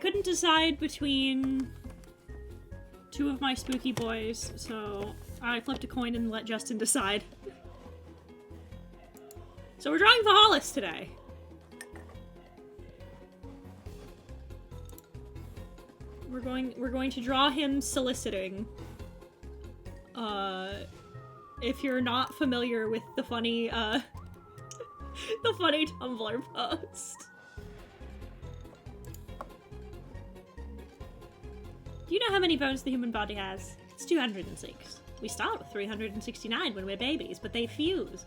couldn't decide between two of my spooky boys, so I flipped a coin and let Justin decide. So we're drawing Vahalis today. We're going to draw him soliciting. If you're not familiar with the funny, the funny Tumblr post. Do you know how many bones the human body has? It's 206. We start with 369 when we're babies, but they fuse.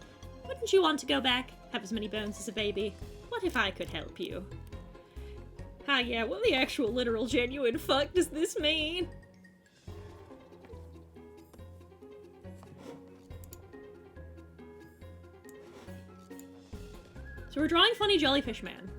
Wouldn't you want to go back? Have as many bones as a baby? What if I could help you? Ah, yeah, what the actual literal genuine fuck does this mean? So we're drawing Funny Jellyfish Man.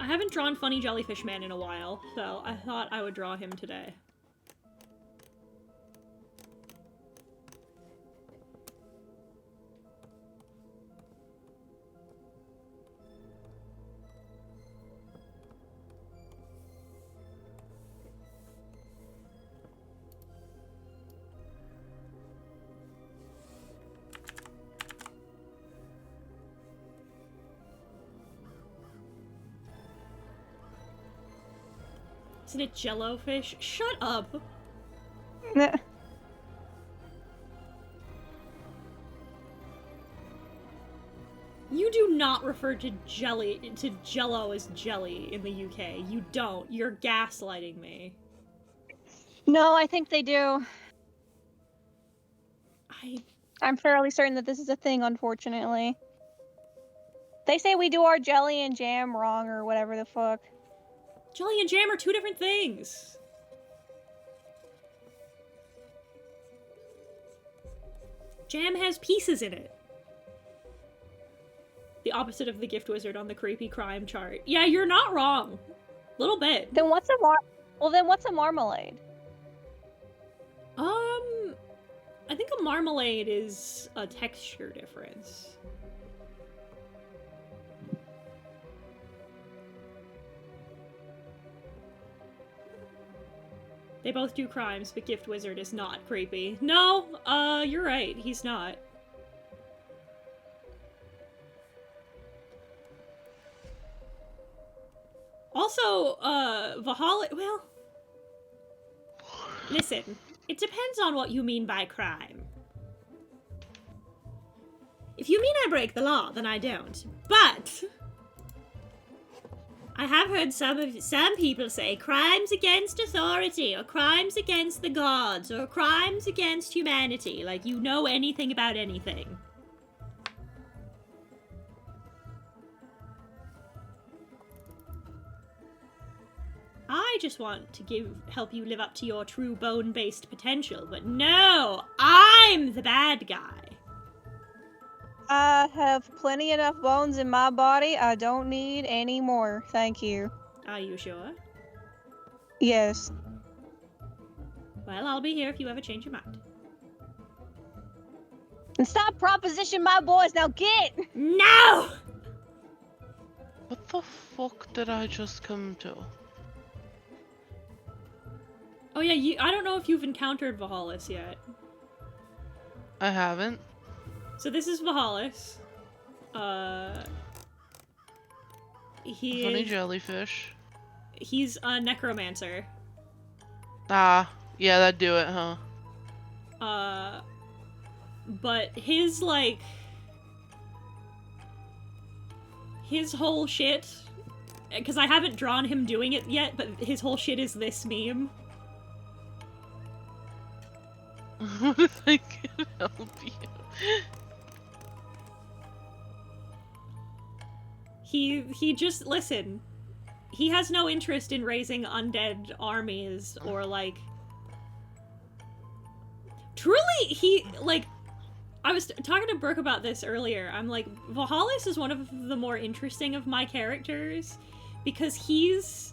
I haven't drawn Funny Jellyfish Man in a while, so I thought I would draw him today. Isn't it Jellofish? Shut up! You do not refer to Jello as jelly in the UK. You don't. You're gaslighting me. No, I think they do. I'm fairly certain that this is a thing, unfortunately. They say we do our jelly and jam wrong or whatever the fuck. Jelly and jam are two different things. Jam has pieces in it. The opposite of the gift wizard on the creepy crime chart. Yeah, you're not wrong. Little bit. Then what's a marmalade? I think a marmalade is a texture difference. They both do crimes, but Gift Wizard is not creepy. No, you're right, he's not. Also, Vahalis, well... Listen, it depends on what you mean by crime. If you mean I break the law, then I don't. But... I have heard some people say crimes against authority, or crimes against the gods, or crimes against humanity, like you know anything about anything. I just want to help you live up to your true bone-based potential, but no, I'm the bad guy. I have plenty enough bones in my body. I don't need any more. Thank you. Are you sure? Yes. Well, I'll be here if you ever change your mind. And stop proposition my boys. Now get! No! What the fuck did I just come to? Oh yeah, I don't know if you've encountered Vahalis yet. I haven't. So this is Vahalis. Funny jellyfish. He's a necromancer. Ah, yeah, that'd do it, huh? But his, like... His whole shit... Because I haven't drawn him doing it yet, but his whole shit is this meme. What if I can help you? He just, listen, he has no interest in raising undead armies or, like... Truly, I was talking to Brooke about this earlier. I'm like, Vahalis is one of the more interesting of my characters because he's,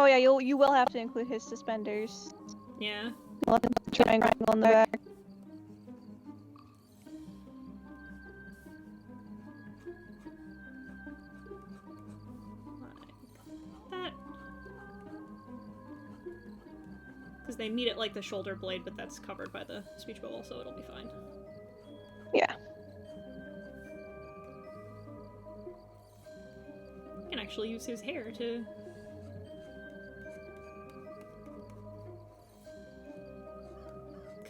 Oh yeah, you will have to include his suspenders. Yeah. We'll have to put the triangle on the back. That. Because they meet at like the shoulder blade, but that's covered by the speech bubble, so it'll be fine. Yeah. I can actually use his hair to.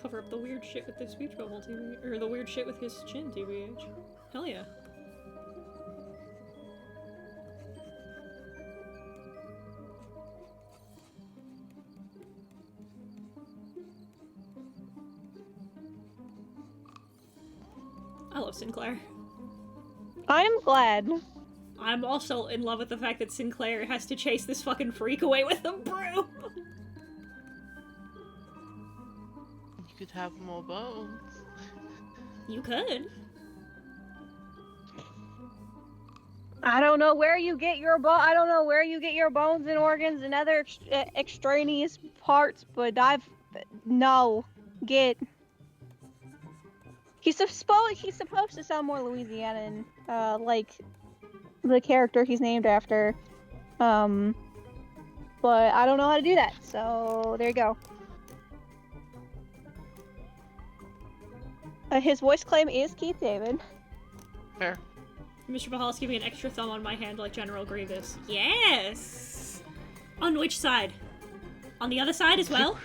Cover up the weird shit with the speech bubble, or the weird shit with his chin, TBH. Hell yeah. I love Sinclair. I'm glad. I'm also in love with the fact that Sinclair has to chase this fucking freak away with a broom. You could have more bones. You could. I don't know where you get your I don't know where you get your bones and organs and other extraneous parts, but He's supposed to sound more Louisianan, like the character he's named after. But I don't know how to do that, so there you go. His voice claim is Keith David. Fair. Mr. Vahalis, give me an extra thumb on my hand like General Grievous. Yes! On which side? On the other side as well?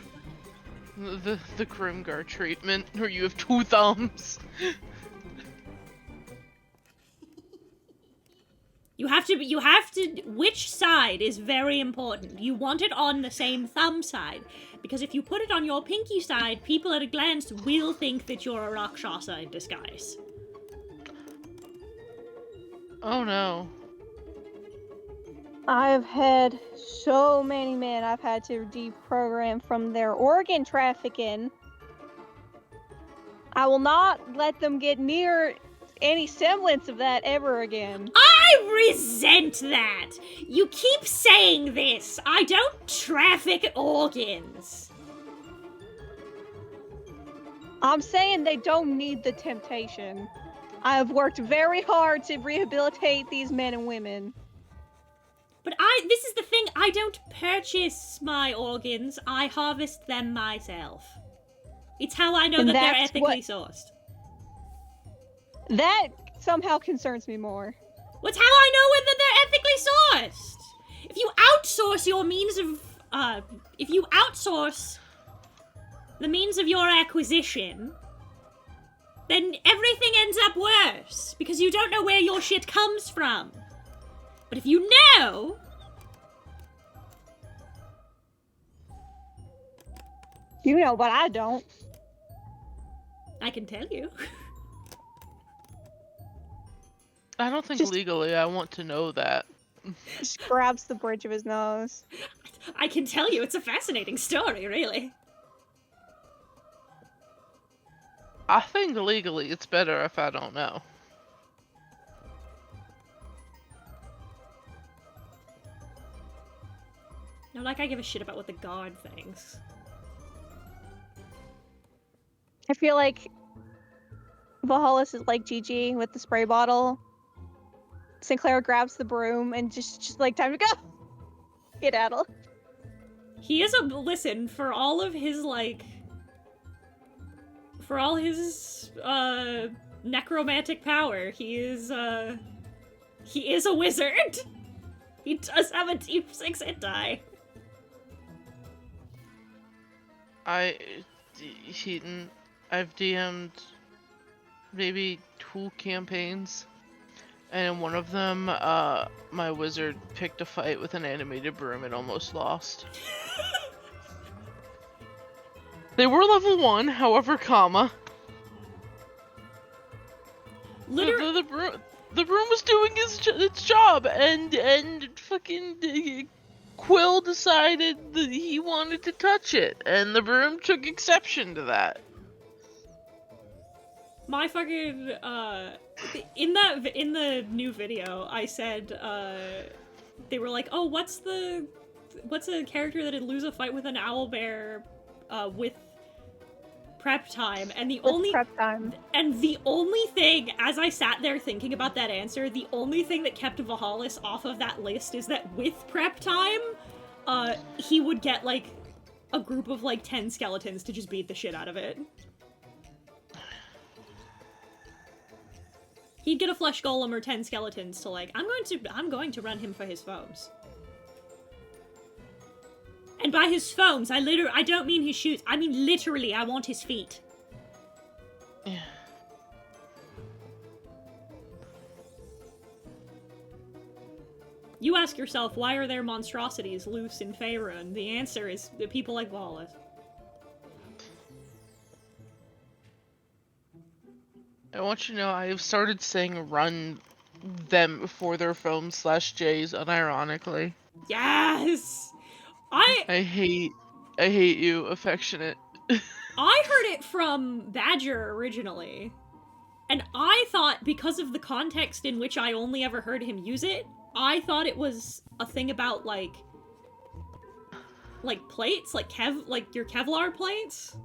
The Grimgar treatment, where you have 2 thumbs. You have to, which side is very important. You want it on the same thumb side. Because if you put it on your pinky side, people at a glance will think that you're a Rakshasa in disguise. Oh no. I've had so many men I've had to deprogram from their organ trafficking. I will not let them get near any semblance of that ever again. I resent that! You keep saying this! I don't traffic organs! I'm saying they don't need the temptation. I have worked very hard to rehabilitate these men and women. But this is the thing, I don't purchase my organs, I harvest them myself. It's how I know And that they're that's ethically sourced. That somehow concerns me more. What's how I know whether they're ethically sourced? If you outsource your means of, if you outsource the means of your acquisition, then everything ends up worse, because you don't know where your shit comes from. But if you know... You know, but I don't. I can tell you. I don't think legally I want to know that. Just grabs the bridge of his nose. I can tell you, it's a fascinating story, really. I think legally it's better if I don't know. No, like I give a shit about what the guard thinks. I feel like Vahalis is like Gigi with the spray bottle. Sinclair grabs the broom and just like, time to go! Skedaddle. He is listen, for all of his, like... For all his, necromantic power, he is a wizard! He does have a deep 6 hit die. I've DM'd maybe 2 campaigns, and in one of them, my wizard picked a fight with an animated broom and almost lost. They were level 1, however, Literally, the broom was doing its job, and fucking Quill decided that he wanted to touch it, and the broom took exception to that. my fucking, in the new video, I said, they were like, oh, what's the what's a character that'd lose a fight with an owlbear, with prep time, and the only prep time. And the only thing, as I sat there thinking about that answer, the only thing that kept Vahalis off of that list is that with prep time, he would get, like, a group of, like, 10 skeletons to just beat the shit out of it. He'd get a flesh golem or 10 skeletons to, like, I'm going to run him for his foams. And by his foams, I don't mean his shoes. I mean literally, I want his feet. Yeah. You ask yourself, why are there monstrosities loose in Faerun? The answer is the people like Vahalis. I want you to know I have started saying run them before their foam/J's unironically. Yes! I hate you, affectionate. I heard it from Badger originally. And I thought, because of the context in which I only ever heard him use it, I thought it was a thing about, like plates, like your Kevlar plates.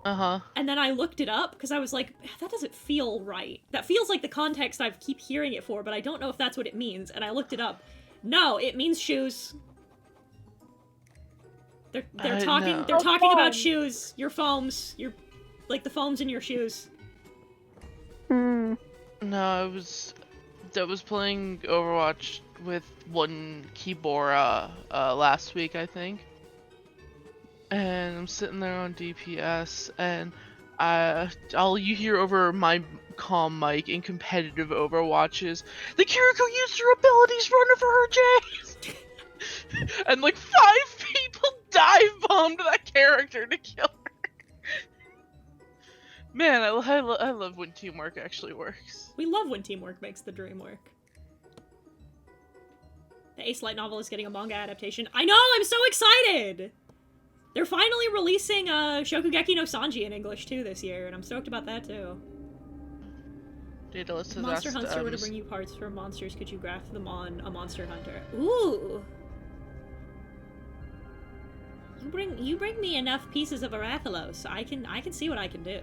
Uh-huh. And then I looked it up, because I was like, that doesn't feel right. That feels like the context I keep hearing it for, but I don't know if that's what it means. And I looked it up. No, it means shoes. They're talking about shoes, your foams, the foams in your shoes. Hmm. No, I was playing Overwatch with one Kibora last week, I think. And I'm sitting there on DPS, and you hear over my comm mic in competitive Overwatches, the Kiriko used her abilities running for her J's! And like 5 people dive bombed that character to kill her. Man, I love when teamwork actually works. We love when teamwork makes the dream work. The Ace Light novel is getting a manga adaptation. I know! I'm so excited! They're finally releasing Shokugeki no Sanji in English too this year, and I'm stoked about that too. Daedalus has Monster asked, Hunter were to bring you parts from monsters, could you graft them on a Monster Hunter? Ooh! You bring me enough pieces of Arathalos, I can see what I can do.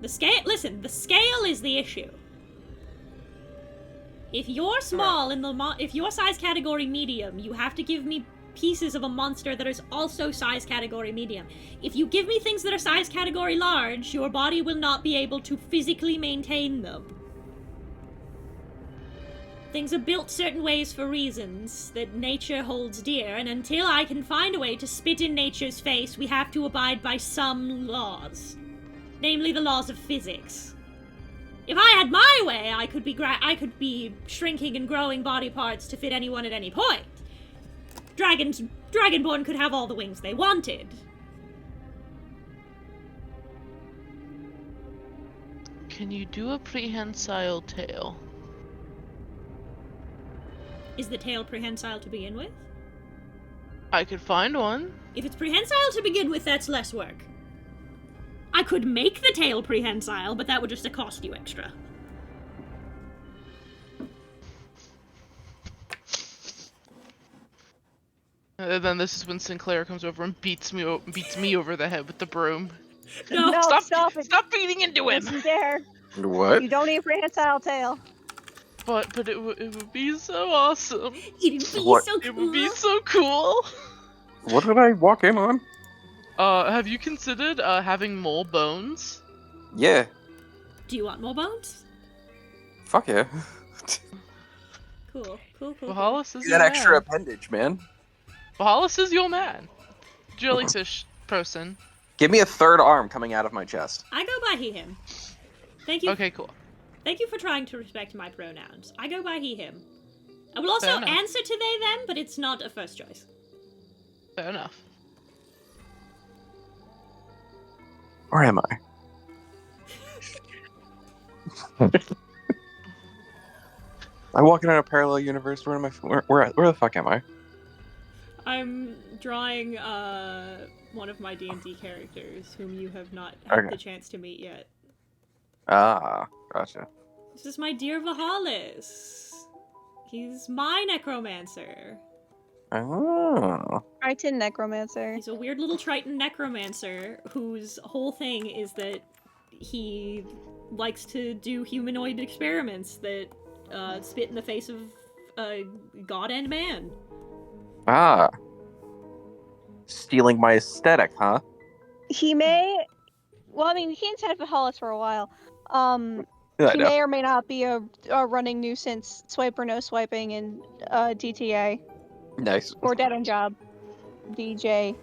The scale is the issue. If you're small if you're size category medium, you have to give me pieces of a monster that is also size category medium. If you give me things that are size category large, your body will not be able to physically maintain them. Things are built certain ways for reasons that nature holds dear, and until I can find a way to spit in nature's face, we have to abide by some laws. Namely the laws of physics. If I had my way, I could be shrinking and growing body parts to fit anyone at any point. Dragonborn could have all the wings they wanted. Can you do a prehensile tail? Is the tail prehensile to begin with? I could find one. If it's prehensile to begin with, that's less work. I could make the tail prehensile, but that would just cost you extra. And then this is when Sinclair comes over and beats me over the head with the broom. No, stop it. Stop beating into him. Listen there. What? You don't need a prehensile tail. But it would be so awesome. It'd be What? so cool. It would be so cool. What did I walk in on? Have you considered having more bones? Yeah. Do you want more bones? Fuck yeah. Cool. Vahalis is that your extra man. appendage, man. Vahalis is your man. Jellyfish person. Give me a third arm coming out of my chest. I go by he, him. Thank you. Okay, cool. Thank you for trying to respect my pronouns. I go by he, him. I will also Fair enough. answer to they, them, but it's not a first choice. Fair enough. Where am I? I'm walking in a parallel universe. Where am I? Where the fuck am I? I'm drawing one of my D&D characters whom you have not had the chance to meet yet. Ah, gotcha. This is my dear Vahalis. He's my Necromancer. Oh. Triton Necromancer. He's a weird little Triton Necromancer whose whole thing is that he likes to do humanoid experiments that spit in the face of God and man. Ah. Stealing my aesthetic, huh? He may. Well, I mean, he inside Vahalis for a while. Yeah, I He know. may or may not be a running nuisance, swipe or no swiping in DTA Nice. or dead end job. DJ.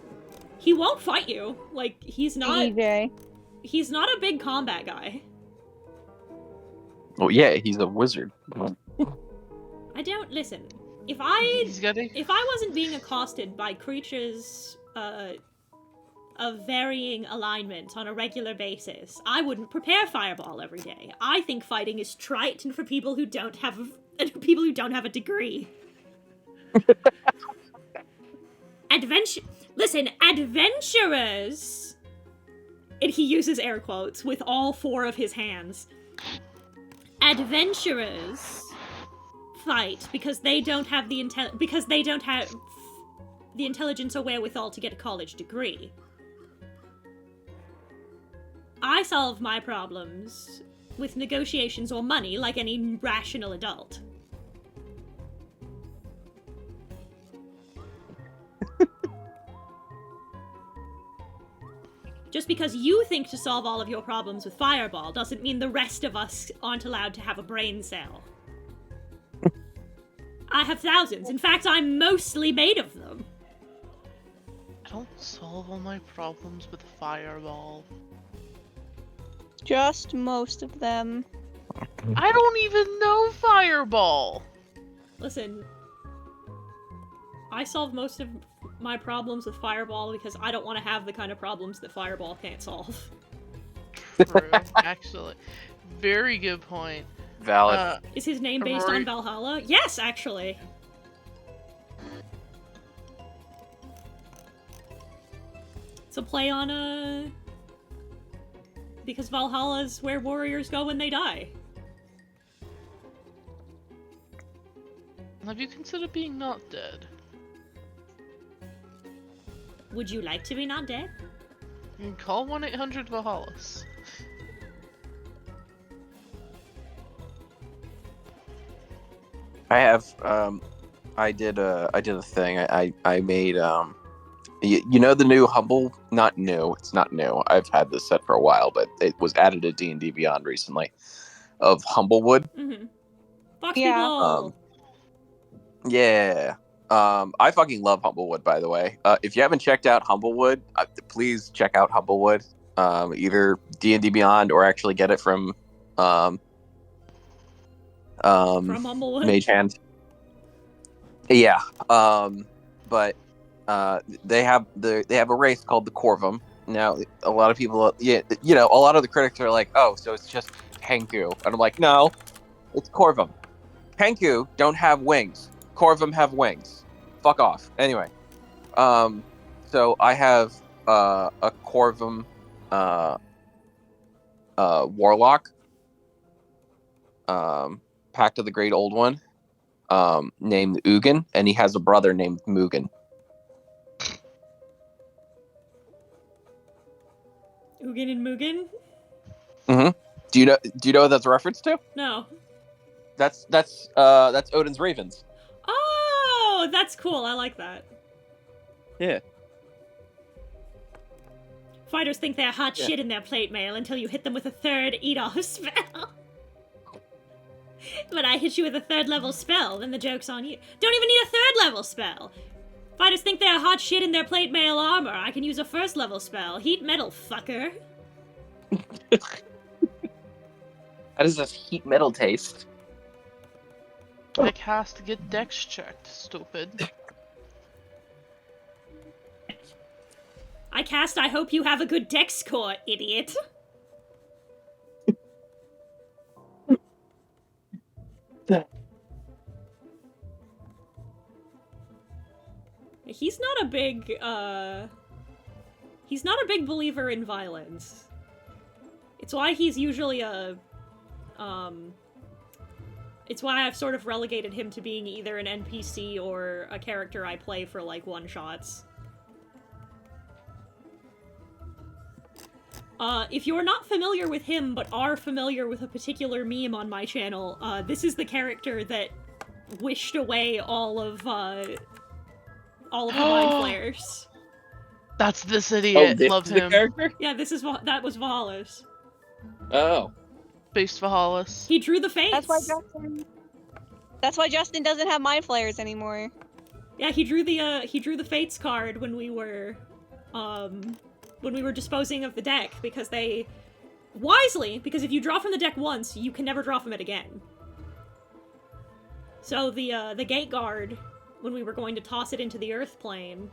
He won't fight you. Like, he's not DJ. a big combat guy. Well, yeah, he's a wizard. I don't listen. If He's got a... I wasn't being accosted by creatures of varying alignment on a regular basis, I wouldn't prepare Fireball every day. I think fighting is trite and for people who don't have a degree. Adventurers, and he uses air quotes with all four of his hands. Adventurers fight because they don't have the intelligence or wherewithal to get a college degree. I solve my problems with negotiations or money like any rational adult. Just because you think to solve all of your problems with Fireball doesn't mean the rest of us aren't allowed to have a brain cell. I have thousands. In fact, I'm mostly made of them. I don't solve all my problems with Fireball. Just most of them. I don't even know Fireball! Listen, I solve most of my problems with Fireball because I don't want to have the kind of problems that Fireball can't solve. True, actually. Very good point. Valid. Is his name based on Valhalla? Yes, actually. It's a play on, because Valhalla's where warriors go when they die. Have you considered being not dead? Would you like to be not dead? You can call 1-800-Vahalis. I have I did a thing. I made you know the new Humble, not new, it's not new. I've had this set for a while, but it was added to D&D Beyond recently of Humblewood. Mm-hmm. Fox Yeah. people! Yeah. I fucking love Humblewood, by the way. If you haven't checked out Humblewood, please check out Humblewood. Either D&D Beyond or actually get it from From Humblewood? Mage Hand. Yeah. But they have a race called the Corvum. Now, a lot of people, a lot of the critics are like, oh, so it's just Kenku. And I'm like, no, it's Corvum. Kenku don't have wings. Corvum have wings. Fuck off. Anyway, so I have a Corvum warlock, Pact of the Great Old One, named Ugin, and he has a brother named Mugen. Ugin and Mugen? Mm-hmm. Do you know what that's a reference to? No. That's Odin's ravens. Oh, that's cool. I like that. Yeah. Fighters think they're hot shit in their plate mail until you hit them with a third eat-off spell. But I hit you with a third level spell, then the joke's on you. Don't even need a third level spell! Fighters think they're hot shit in their plate mail armor. I can use a first level spell. Heat metal, fucker. How does this heat metal taste? Nick has to get dex checked, stupid. I cast I hope you have a good dex score, idiot. He's not a big believer in violence. It's why he's usually It's why I've sort of relegated him to being either an NPC or a character I play for, like, one-shots. If you're not familiar with him, but are familiar with a particular meme on my channel, this is the character that wished away all of the Mind Flayers. That's this idiot. this Loved is the him. character? Yeah, that was Vahalis. Oh. Based Vahalis. He drew the fates! That's why Justin doesn't have mind flayers anymore. Yeah, he drew the fates card when we were disposing of the deck, because because if you draw from the deck once, you can never draw from it again. So the gate guard, when we were going to toss it into the earth plane,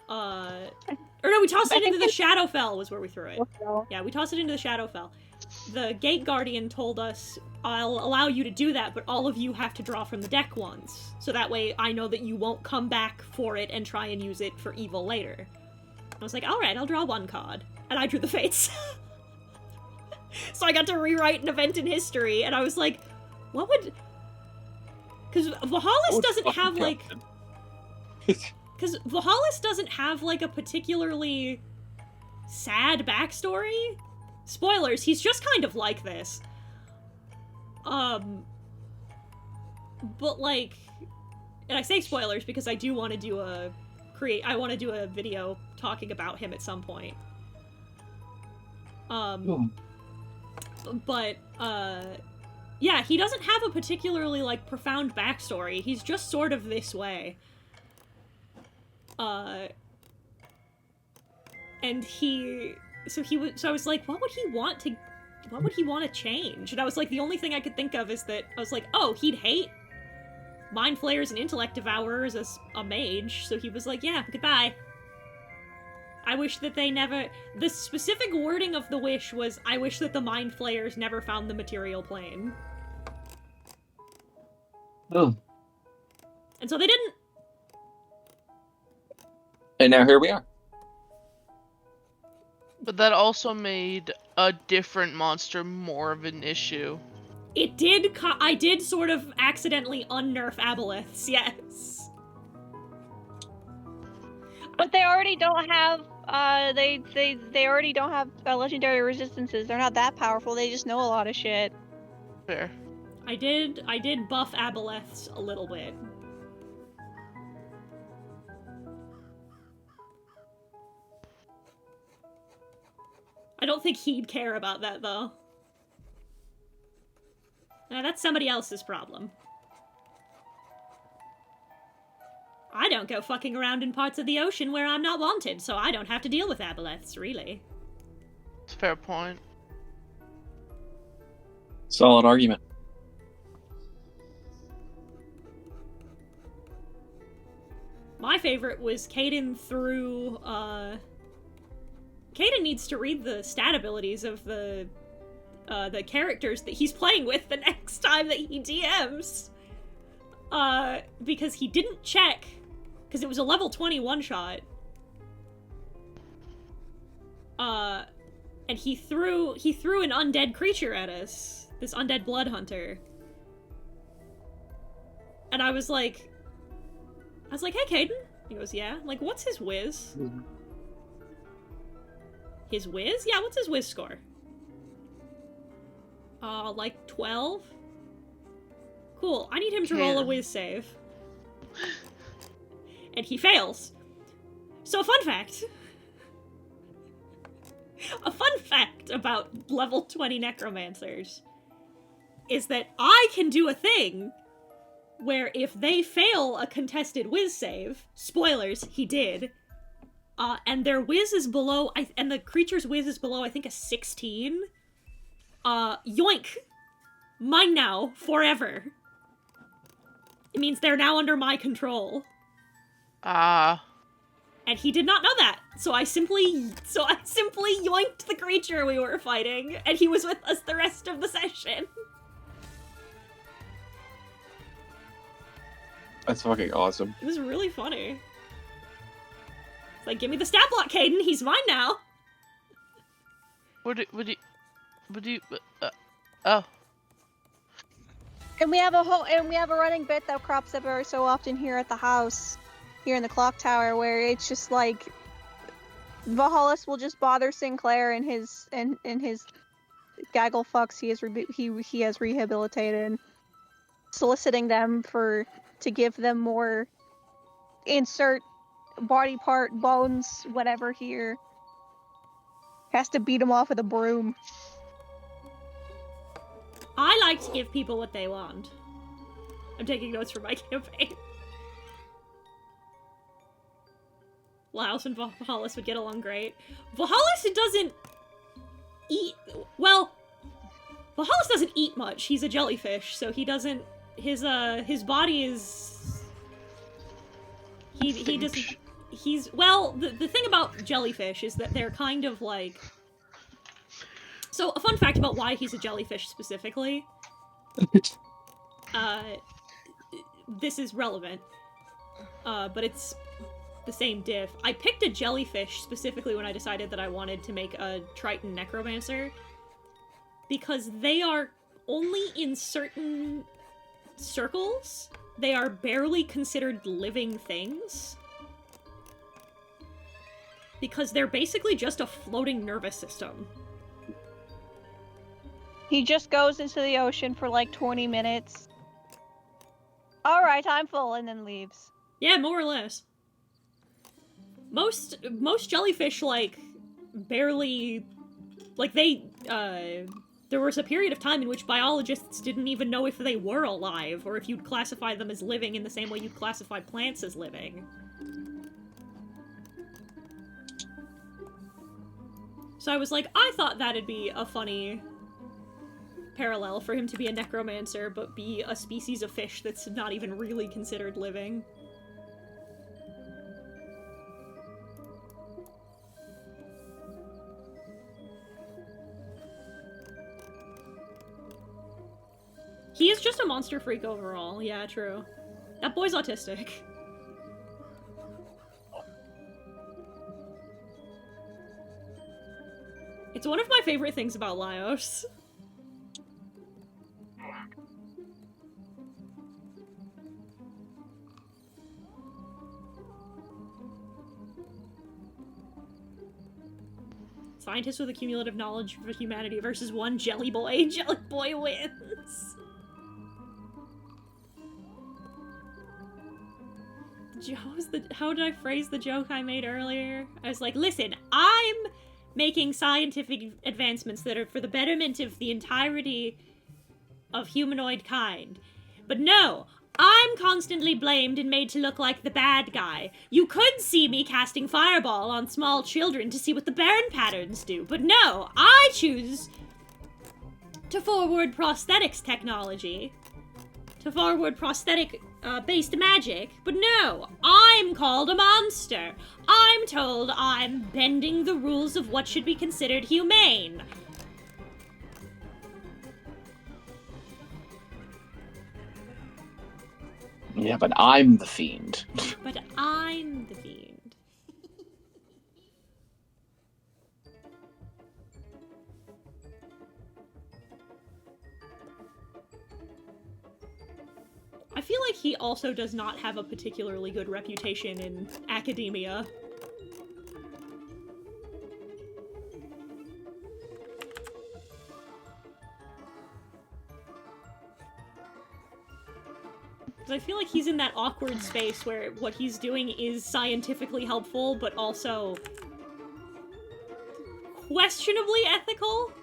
we tossed it into the Shadowfell was where we threw it. Yeah, we tossed it into the Shadowfell. The gate guardian told us, I'll allow you to do that, but all of you have to draw from the deck once. So that way I know that you won't come back for it and try and use it for evil later. I was like, alright, I'll draw one card. And I drew the fates. So I got to rewrite an event in history, and I was like, what would... Because Vahalis doesn't have, like... Because Vahalis doesn't have, like, a particularly sad backstory. Spoilers, he's just kind of like this. But, like... And I say spoilers because I do want to do a video talking about him at some point. But, yeah, he doesn't have a particularly, like, profound backstory. He's just sort of this way. And so I was like, what would he want to change? And I was like, the only thing I could think of is that, I was like, oh, he'd hate Mind Flayers and Intellect Devourers as a mage, so he was like, yeah, goodbye. I wish that they never... The specific wording of the wish was, I wish that the Mind Flayers never found the material plane. Oh. And so they didn't. And now here we are. But that also made a different monster more of an issue. It did, I did sort of accidentally unnerf aboleths, yes. But they already don't have, they already don't have legendary resistances. They're not that powerful, they just know a lot of shit. Fair. I did buff aboleths a little bit. I don't think he'd care about that, though. That's somebody else's problem. I don't go fucking around in parts of the ocean where I'm not wanted, so I don't have to deal with aboleths, really. It's a fair point. Solid argument. My favorite was Caden threw, Caden needs to read the stat abilities of the characters that he's playing with the next time that he DMs. Because he didn't check, because it was a level 20 one-shot. And he threw an undead creature at us. This undead blood hunter. And I was like, hey, Caden. He goes, yeah. I'm like, what's his whiz? His whiz? Yeah, what's his whiz score? Like 12? Cool, I need him to roll a whiz save. And he fails. So, fun fact. A fun fact about level 20 necromancers is that I can do a thing where if they fail a contested whiz save, spoilers, he did, and their whiz is below, and the creature's whiz is below, I think, a 16, yoink! Mine now, forever. It means they're now under my control. And he did not know that, so I simply yoinked the creature we were fighting, and he was with us the rest of the session. That's fucking awesome. It was really funny. It's like, give me the stat block, Caden, he's mine now! Oh. And we have a running bit that crops up every so often here at the house, here in the clock tower, where it's just like Vahalis will just bother Sinclair and his gaggle fucks he has rehabilitated, soliciting them to give them more insert body part, bones, whatever here. Has to beat him off with a broom. I like to give people what they want. I'm taking notes for my campaign. Laos and Vahalis would get along great. Vahalis doesn't eat... Well, Vahalis doesn't eat much. He's a jellyfish, so he doesn't... His body is... He doesn't... He's... Well, the thing about jellyfish is that they're kind of like... So, a fun fact about why he's a jellyfish specifically. This is relevant. But it's the same diff. I picked a jellyfish specifically when I decided that I wanted to make a Triton Necromancer. Because they are only in certain circles. They are barely considered living things. Because they're basically just a floating nervous system. He just goes into the ocean for like 20 minutes. Alright, I'm full, and then leaves. Yeah, more or less. Most jellyfish, like, barely... Like, they, there was a period of time in which biologists didn't even know if they were alive, or if you'd classify them as living in the same way you'd classify plants as living. So I was like, I thought that'd be a funny parallel for him to be a necromancer, but be a species of fish that's not even really considered living. He is just a monster freak overall. Yeah, true. That boy's autistic. It's one of my favorite things about Laios. Scientists with a cumulative knowledge of humanity versus one jelly boy. Jelly boy wins. How did I phrase the joke I made earlier? I was like, listen, I'm making scientific advancements that are for the betterment of the entirety of humanoid kind. But no, I'm constantly blamed and made to look like the bad guy. You could see me casting fireball on small children to see what the burn patterns do, but no, I choose to forward prosthetics technology, to forward prosthetic-based magic, but no, I'm called a monster. I'm told I'm bending the rules of what should be considered humane. Yeah, but I'm the fiend. But I'm the fiend. I feel like he also does not have a particularly good reputation in academia. I feel like he's in that awkward space where what he's doing is scientifically helpful, but also questionably ethical.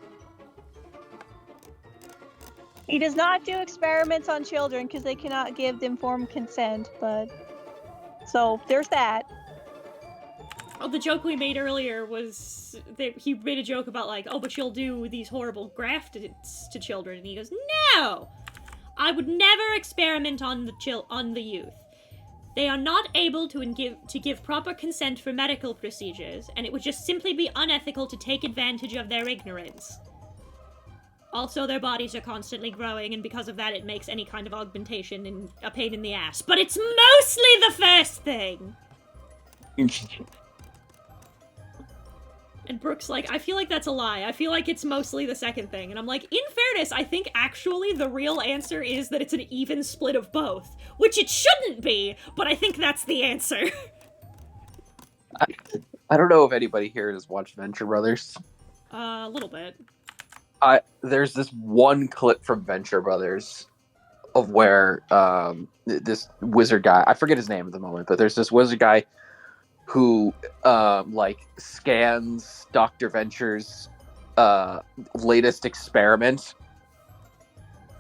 He does not do experiments on children because they cannot give informed consent, but... So, there's that. Oh, the joke we made earlier was that he made a joke about like, oh, but you'll do these horrible grafts to children, and he goes, no! I would never experiment on the youth. They are not able to give proper consent for medical procedures, and it would just simply be unethical to take advantage of their ignorance. Also, their bodies are constantly growing, and because of that, it makes any kind of augmentation a pain in the ass. But it's mostly the first thing! And Brooke's like, I feel like that's a lie. I feel like it's mostly the second thing. And I'm like, in fairness, I think actually the real answer is that it's an even split of both. Which it shouldn't be, but I think that's the answer. I don't know if anybody here has watched Venture Brothers. A little bit. There's this one clip from Venture Brothers of where this wizard guy, I forget his name at the moment, but there's this wizard guy who like scans Dr. Venture's latest experiment.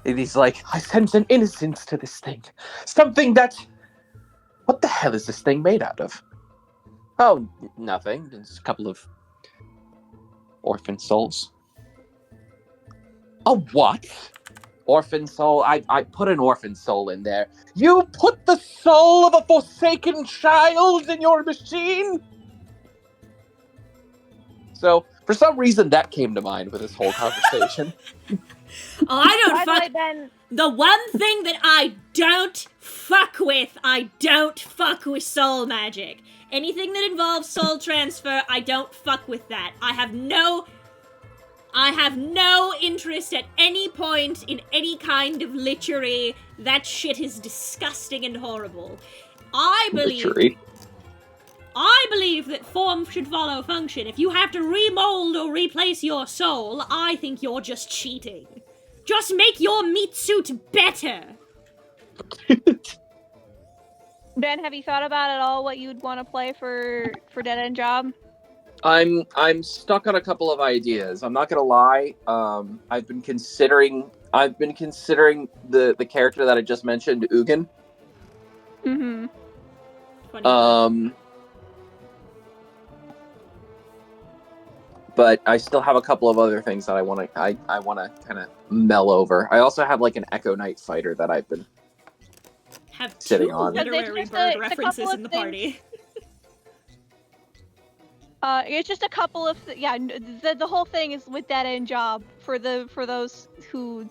And he's like, I sense an innocence to this thing. Something that... What the hell is this thing made out of? Oh, nothing. It's a couple of orphan souls. A what? Orphan soul? I put an orphan soul in there. You put the soul of a forsaken child in your machine? So, for some reason, that came to mind with this whole conversation. Oh, I don't By the way, fuck... Ben, The one thing that I don't fuck with soul magic. Anything that involves soul transfer, I don't fuck with that. I have no interest at any point in any kind of litchery. That shit is disgusting and horrible. I believe that form should follow function. If you have to remold or replace your soul, I think you're just cheating. Just make your meat suit better. Ben, have you thought about at all what you'd want to play for Dead End Job? I'm stuck on a couple of ideas. I'm not gonna lie. I've been considering the character that I just mentioned, Ugin. Mm-hmm. But I still have a couple of other things that I want to kind of meld over. I also have like an Echo Knight fighter that I've been have sitting two on. literary It's bird a references couple in the of things. party. It's just a couple of the whole thing is with Dead End Job for those who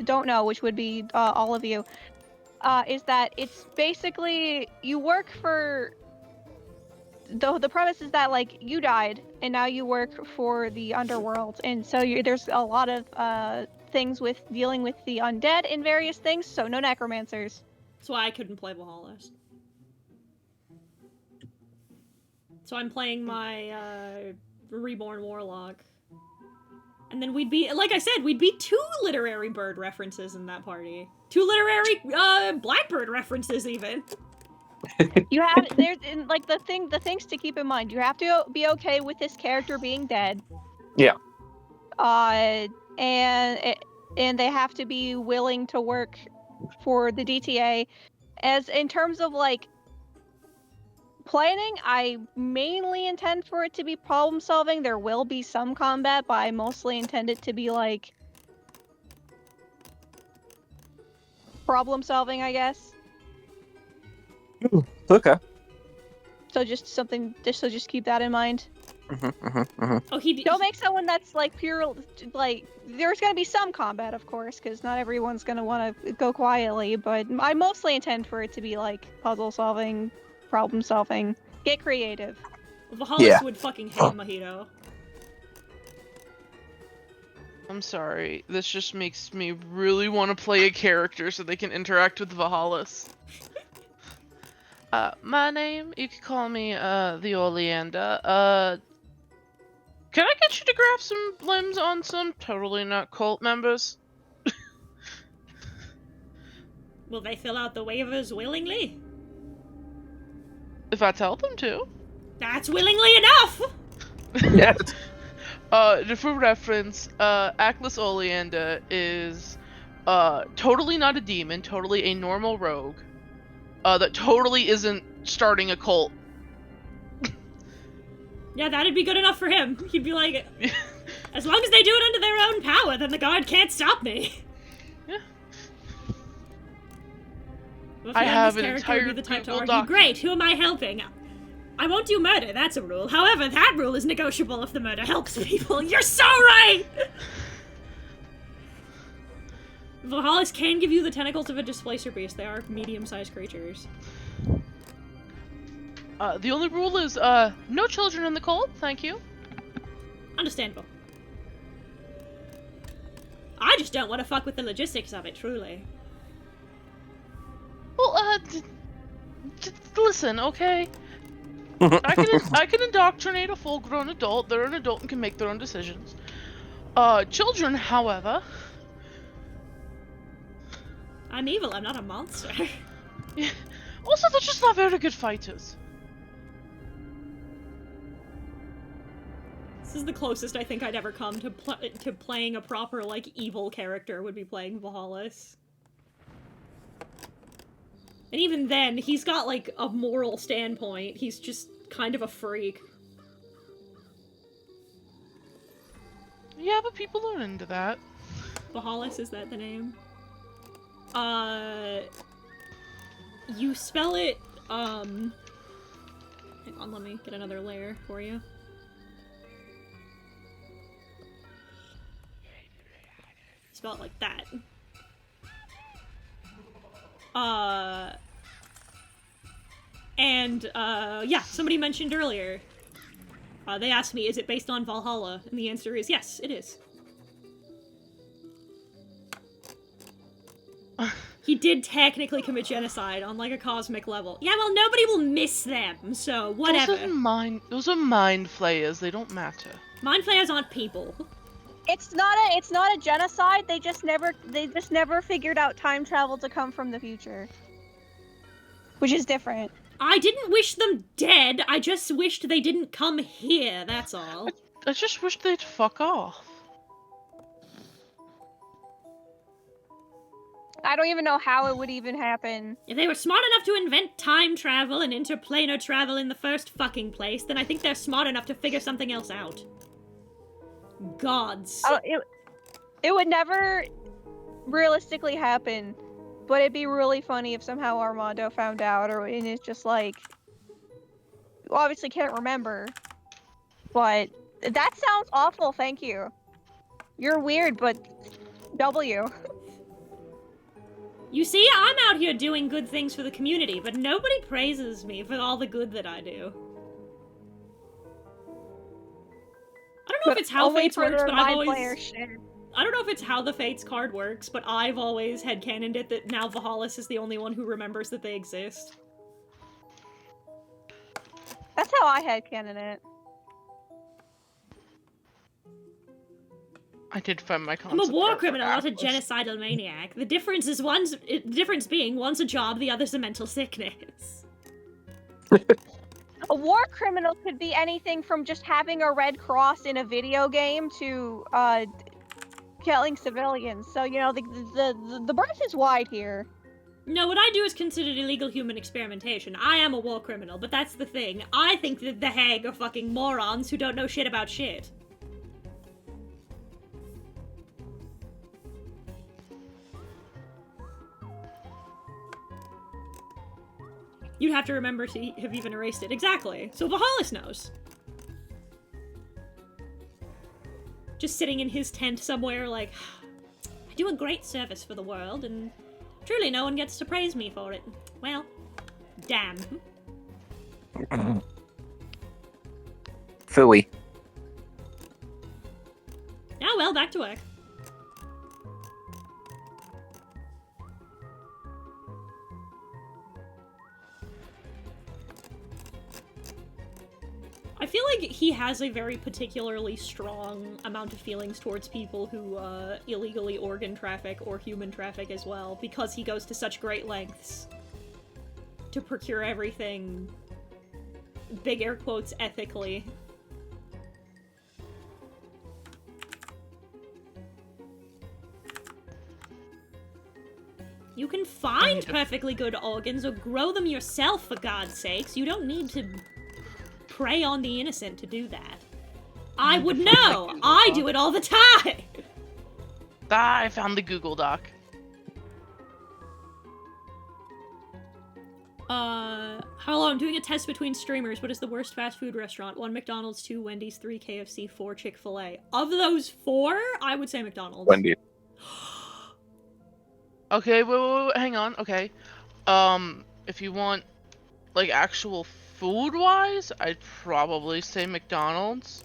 don't know, which would be all of you, is that it's basically you work for the premise is that like you died and now you work for the underworld, and so there's a lot of things with dealing with the undead in various things. So no necromancers. That's why I couldn't play Vahalis. So I'm playing my reborn warlock. And then we'd be, like I said, we'd be 2 literary bird references in that party. 2 literary blackbird references even. You have there's like the things to keep in mind. You have to be okay with this character being dead. Yeah. And they have to be willing to work for the DTA. As in terms of like planning, I mainly intend for it to be problem solving. There will be some combat, but I mostly intend it to be like problem solving, I guess. Okay. So just keep that in mind. Oh, Don't make someone that's like pure, like, there's gonna be some combat, of course, because not everyone's gonna want to go quietly, but I mostly intend for it to be like puzzle solving, problem solving. Get creative. Vahalis would fucking hate Mojito. I'm sorry. This just makes me really want to play a character so they can interact with Vahalis. My name, you can call me, the Oleander. Can I get you to grab some limbs on some totally not cult members? Will they fill out the waivers willingly? If I tell them to. That's willingly enough! Yes. For reference, Ackless Oleander is, totally not a demon, totally a normal rogue, that totally isn't starting a cult. Yeah, that'd be good enough for him. He'd be like, as long as they do it under their own power, then the guard can't stop me. Yeah. I have this an character would entire be the type to Google argue, document. great, who am I helping? I won't do murder, that's a rule. However, that rule is negotiable if the murder helps people. You're so right! Vahalis can give you the tentacles of a displacer beast. They are medium-sized creatures. The only rule is, no children in the cult, thank you. Understandable. I just don't want to fuck with the logistics of it, truly. Well, just listen, okay? I can indoctrinate a full-grown adult. They're an adult and can make their own decisions. Children, however... I'm evil, I'm not a monster. Yeah. Also, they're just not very good fighters. This is the closest I think I'd ever come to playing a proper, like, evil character would be playing Vahalis. And even then, he's got, like, a moral standpoint. He's just kind of a freak. Yeah, but people are into that. Vahalis, is that the name? You spell it, hang on, let me get another layer for you. Spell it like that. Yeah, somebody mentioned earlier, they asked me, is it based on Valhalla? And the answer is yes, it is. He did technically commit genocide on, like, a cosmic level. Yeah, well, nobody will miss them, so whatever. Those are mind flayers, they don't matter. Mind flayers aren't people. It's not a genocide. They just never figured out time travel to come from the future, which is different. I didn't wish them dead. I just wished they didn't come here. That's all. I just wish they'd fuck off. I don't even know how it would even happen. If they were smart enough to invent time travel and interplanar travel in the first fucking place, then I think they're smart enough to figure something else out. Gods. It would never realistically happen, but it'd be really funny if somehow Armando found out, and it's just like, obviously can't remember, but that sounds awful. Thank you. You're weird, but W. You see, I'm out here doing good things for the community, but nobody praises me for all the good that I do. I don't know if it's how Fates works, but I've always... I don't know if it's how the Fates card works, but I've always headcanoned it that now Vahalis is the only one who remembers that they exist. That's how I headcanon it. I did find my concept. I'm a war criminal, not a genocidal maniac. The difference is one's a job, the other's a mental sickness. A war criminal could be anything from just having a red cross in a video game to killing civilians. So, you know, the brush is wide here. No, what I do is considered illegal human experimentation. I am a war criminal, but that's the thing. I think that the Hague are fucking morons who don't know shit about shit. You'd have to remember to have even erased it. Exactly. So Vahalis knows. Just sitting in his tent somewhere like, I do a great service for the world, and truly no one gets to praise me for it. Well, damn. Phooey. Oh well, back to work. I feel like he has a very particularly strong amount of feelings towards people who illegally organ traffic or human traffic as well, because he goes to such great lengths to procure everything, big air quotes, ethically. You can find perfectly good organs or grow them yourself, for God's sakes. You don't need to prey on the innocent to do that. I would know! I do it all the time! I found the Google Doc. Hello, I'm doing a test between streamers. What is the worst fast food restaurant? 1 McDonald's, 2 Wendy's, 3 KFC, 4 Chick-fil-A. Of those 4, I would say McDonald's. Wendy's. Okay, wait, hang on, okay. If you want, like, actual food-wise, I'd probably say McDonald's.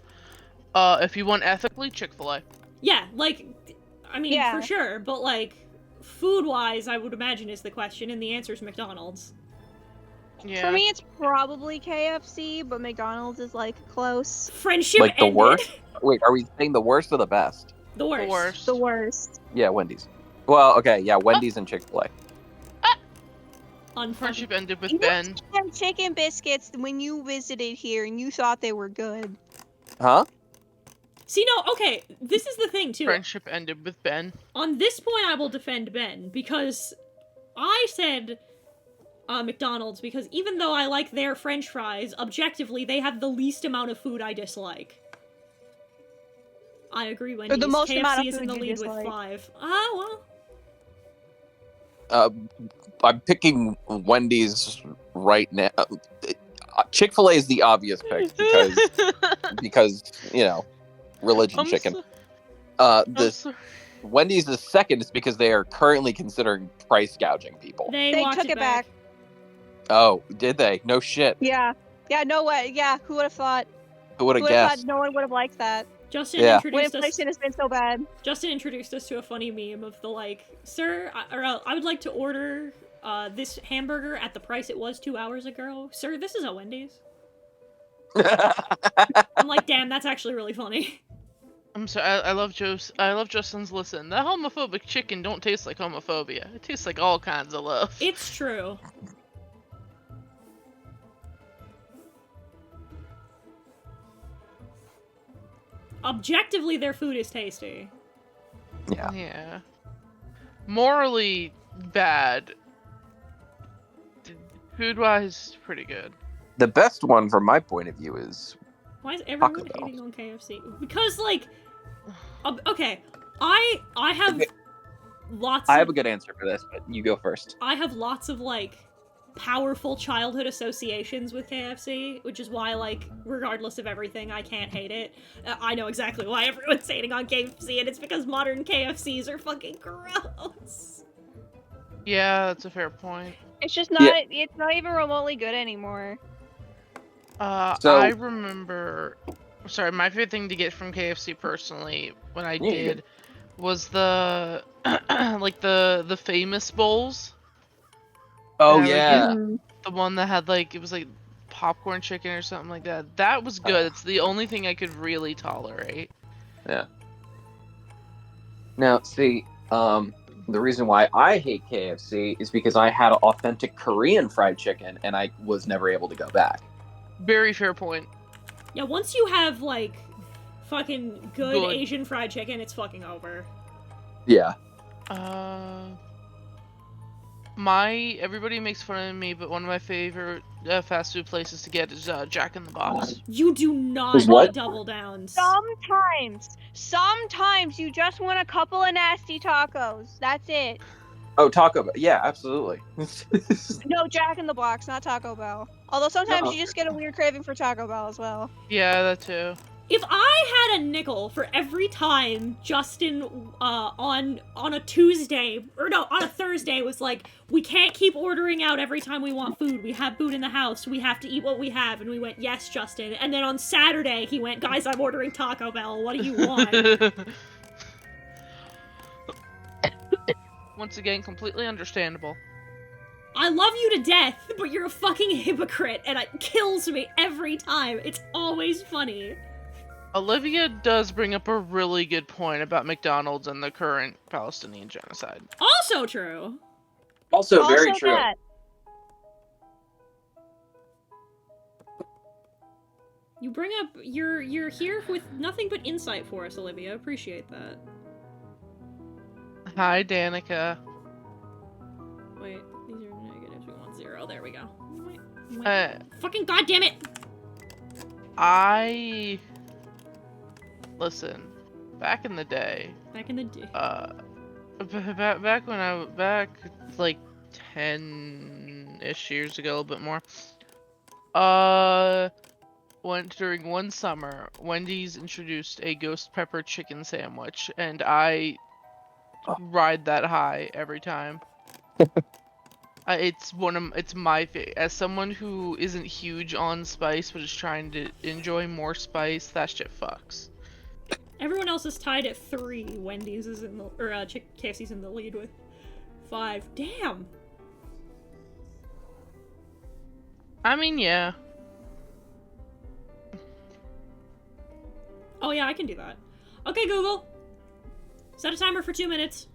If you want ethically, Chick-fil-A. Yeah, like, I mean, Yeah. for sure, but like, food-wise, I would imagine is the question, and the answer is McDonald's. Yeah. For me, it's probably KFC, but McDonald's is like close. Friendship Like the ended. worst? Wait, are we saying the worst or the best? The worst. The worst. The worst. Yeah, Wendy's. Well, okay, yeah, Wendy's and Chick-fil-A. Unfriendship. Friendship ended with You Ben. had chicken biscuits when you visited here, and you thought they were good. Huh? See, no, okay, this is the thing, too. Friendship ended with Ben. On this point, I will defend Ben, because I said McDonald's, because even though I like their french fries, objectively, they have the least amount of food I dislike. I agree, Wendy's. the most KFC amount of is in food the you lead dislike. with 5. Oh, I'm picking Wendy's right now. Chick-fil-A is the obvious pick because you know, religion I'm chicken. so- I'm The so- Wendy's is second is because they are currently considering price gouging people. well. They They walked took it back. Oh, did they? No shit. Yeah. Yeah, no way. Yeah, who would have thought? Who would Who have would have guessed? thought no one would have liked that? Justin Yeah. When introduced us. inflation has been so bad. Justin introduced us to a funny meme of the like, sir, I would like to order this hamburger at the price it was 2 hours ago. Sir, this is a Wendy's. I'm like, damn, that's actually really funny. I'm sorry. I love Justin's listen. That homophobic chicken don't taste like homophobia. It tastes like all kinds of love. It's true. Objectively, their food is tasty. Yeah. Yeah. Morally bad. Food-wise, pretty good. The best one from my point of view is Why is everyone Taco Bell. hating on KFC? Because, like, okay, I have lots. I of, have a good answer for this, but you go first. I have lots of like powerful childhood associations with KFC, which is why, like, regardless of everything, I can't hate it. I know exactly why everyone's hating on KFC, and it's because modern KFCs are fucking gross. Yeah, that's a fair point. It's just not. It's not even remotely good anymore. So- I remember. Sorry, my favorite thing to get from KFC personally, when I Yeah, you're did, was the like the famous bowls. Oh Yeah, like, yeah. The one that had like it was like popcorn chicken or something like that. That was good. It's the only thing I could really tolerate. Now, see, the reason why I hate KFC is because I had authentic Korean fried chicken and I was never able to go back. Very fair point. Yeah, once you have like fucking good Good. Asian fried chicken, it's fucking over. Yeah. Everybody makes fun of me, but one of my favorite fast food places to get is Jack in the Box. You do not Is what? double downs. Sometimes you just want a couple of nasty tacos. That's it. Oh, Taco Bell. Yeah, absolutely. No, Jack in the Box, not Taco Bell. Although sometimes No. you just get a weird craving for Taco Bell as well. Yeah, that too. If I had a nickel for every time Justin on a Tuesday or no on a Thursday was like, we can't keep ordering out every time we want food. We have food in the house. We have to eat what we have. And we went, yes, Justin. And then on Saturday he went, guys, I'm ordering Taco Bell. What do you want? Once again, completely understandable. I love you to death, but you're a fucking hypocrite, and it kills me every time. It's always funny. Olivia does bring up a really good point about McDonald's and the current Palestinian genocide. Also true. Also very Also true. that. You bring up you're here with nothing but insight for us, Olivia. Appreciate that. Hi, Danica. Wait, these are negatives. We want 0. There we go. Wait. Uh, Fucking goddamn it! Listen, back in the day, Back in the day. back when back like 10-ish years ago, a little bit more. During one summer, Wendy's introduced a ghost pepper chicken sandwich, and I ride that high every time. It's my as someone who isn't huge on spice but is trying to enjoy more spice. That shit fucks. Everyone else is tied at 3. Wendy's is in the, or KFC's in the lead with 5. Damn. I mean, yeah. Oh yeah, I can do that. Okay, Google. Set a timer for 2 minutes.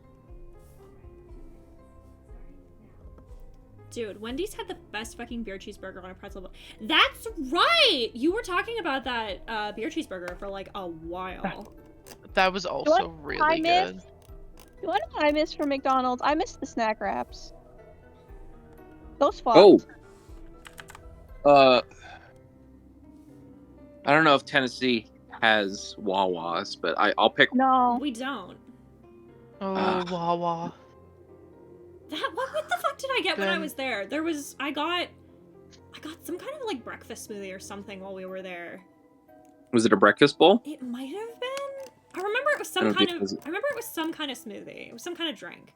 Dude, Wendy's had the best fucking beer cheeseburger on a pretzel. That's right! You were talking about that beer cheeseburger for like a while. That was also really good. You know what I miss from McDonald's? I miss the snack wraps. Those fucked. Oh. I don't know if Tennessee has Wawas, but I'll pick. No. We don't. Oh, Wawa. What the fuck did I get when I Good. was there? I got some kind of like breakfast smoothie or something while we were there. Was it a breakfast bowl? It might have been. I remember it was some kind of smoothie. It was some kind of drink.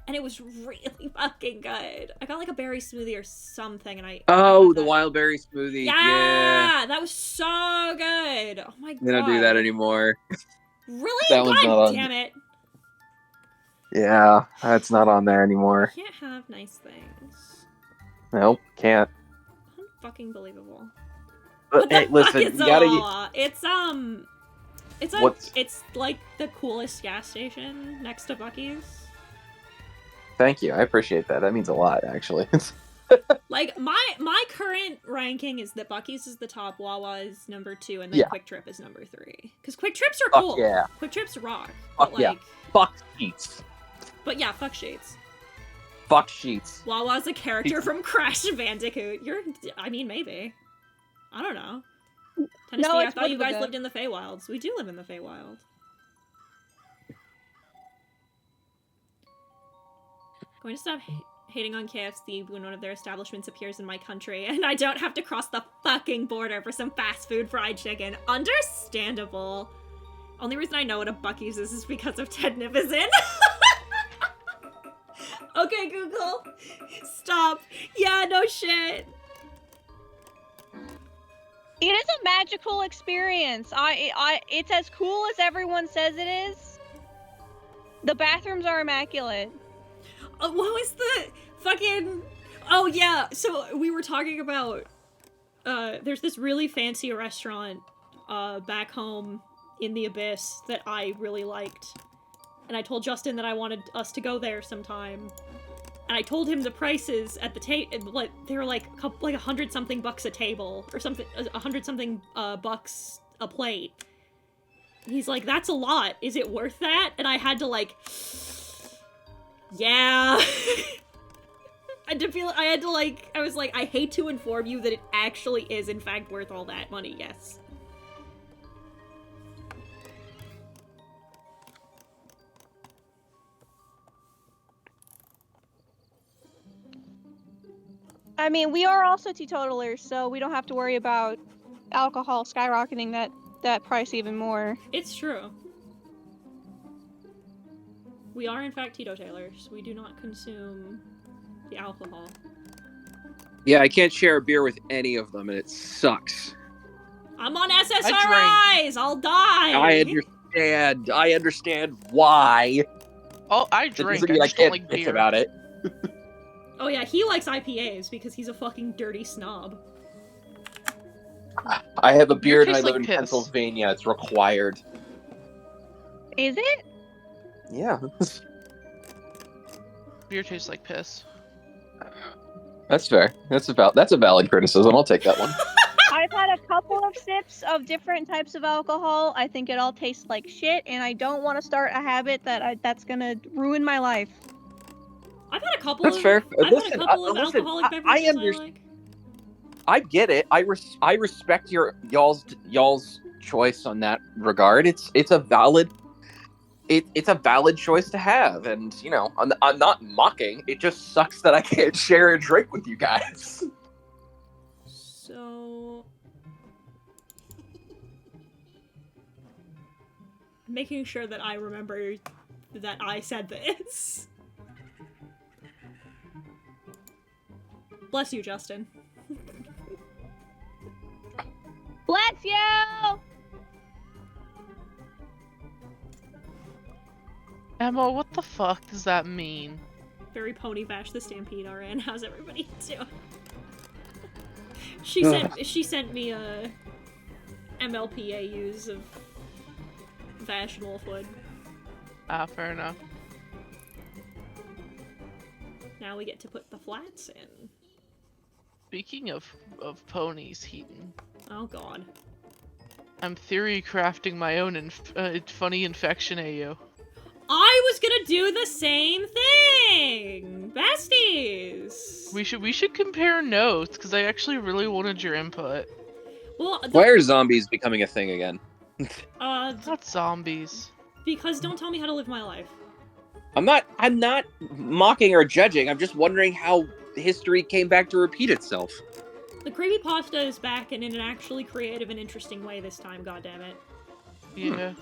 And it was really fucking good. I got like a berry smoothie or something, and I Oh, had the that. wild berry smoothie. Yeah, that was so good. Oh my god. They don't do that anymore. Really? That one's not God on. damn it. Yeah, that's not on there anymore. Can't have nice things. Nope, can't. Unfucking believable. But hey, Fuck listen, is you a gotta. Wawa? What's- It's like the coolest gas station next to Buc-ee's. Thank you, I appreciate that. That means a lot, actually. Like my current ranking is that Buc-ee's is the top, Wawa is number 2, and then Yeah. Quick Trip is number 3. Because Quick Trips are Fuck cool. yeah. Quick Trips rock. Fuck But yeah. like, Fuck sheets. but yeah, fuck shades. Fuck sheets. Wawa's a character from Crash Bandicoot. I mean, maybe. I don't know. Tennessee, I it's thought you guys Woodwood. lived in the Feywilds. We do live in the Feywild. Going to stop hating on KFC when one of their establishments appears in my country and I don't have to cross the fucking border for some fast food fried chicken. Understandable. Only reason I know what a Buc-ee's is because of Ted Nivison. Okay, Google. Stop. Yeah, no shit. It is a magical experience. It's as cool as everyone says it is. The bathrooms are immaculate. What was the fucking... Oh, yeah. So we were talking about... there's this really fancy restaurant back home in the Abyss that I really liked. And I told Justin that I wanted us to go there sometime. And I told him the prices at the table, like, they were like $100-something bucks a table, or something, $100-something bucks a plate. And he's like, that's a lot. Is it worth that? And I had to like, yeah. I was like, I hate to inform you that it actually is in fact worth all that money, yes. I mean, we are also teetotalers, so we don't have to worry about alcohol skyrocketing that price even more. It's true. We are in fact teetotalers. We do not consume the alcohol. Yeah, I can't share a beer with any of them, and it sucks. I'm on SSRIs! I'll die! I understand why. Oh, I That drink. doesn't I mean just don't can't like bitch beer. about it. Oh yeah, he likes IPAs because he's a fucking dirty snob. I have a beard and I tastes live like in piss. Pennsylvania. It's required. Is it? Yeah. Beer tastes like piss. That's fair. That's a valid criticism. I'll take that one. I've had a couple of sips of different types of alcohol. I think it all tastes like shit, and I don't want to start a habit that's gonna ruin my life. I've had a couple That's of fair. I've Listen, had a couple of listen, alcoholic I beverages I understand. like. I get it. I respect y'all's choice on that regard. It's a valid choice to have, and you know, I'm not mocking. It just sucks that I can't share a drink with you guys. So making sure that I remember that I said this. Bless you, Justin. Bless you! Emma, what the fuck does that mean? Very Pony Bash the Stampede RN. How's everybody doing? She sent me MLPAUs of Vash and Wolfwood. Ah, fair enough. Now we get to put the flats in. Speaking of ponies, Heaton, Oh god. I'm theory crafting my own funny infection AU. I was gonna do the same thing! Besties! We should compare notes, because I actually really wanted your input. Well, Why are zombies becoming a thing again? Not zombies. Because don't tell me how to live my life. I'm not mocking or judging. I'm just wondering how history came back to repeat itself. The creepypasta is back and in an actually creative and interesting way this time, goddammit. Yeah.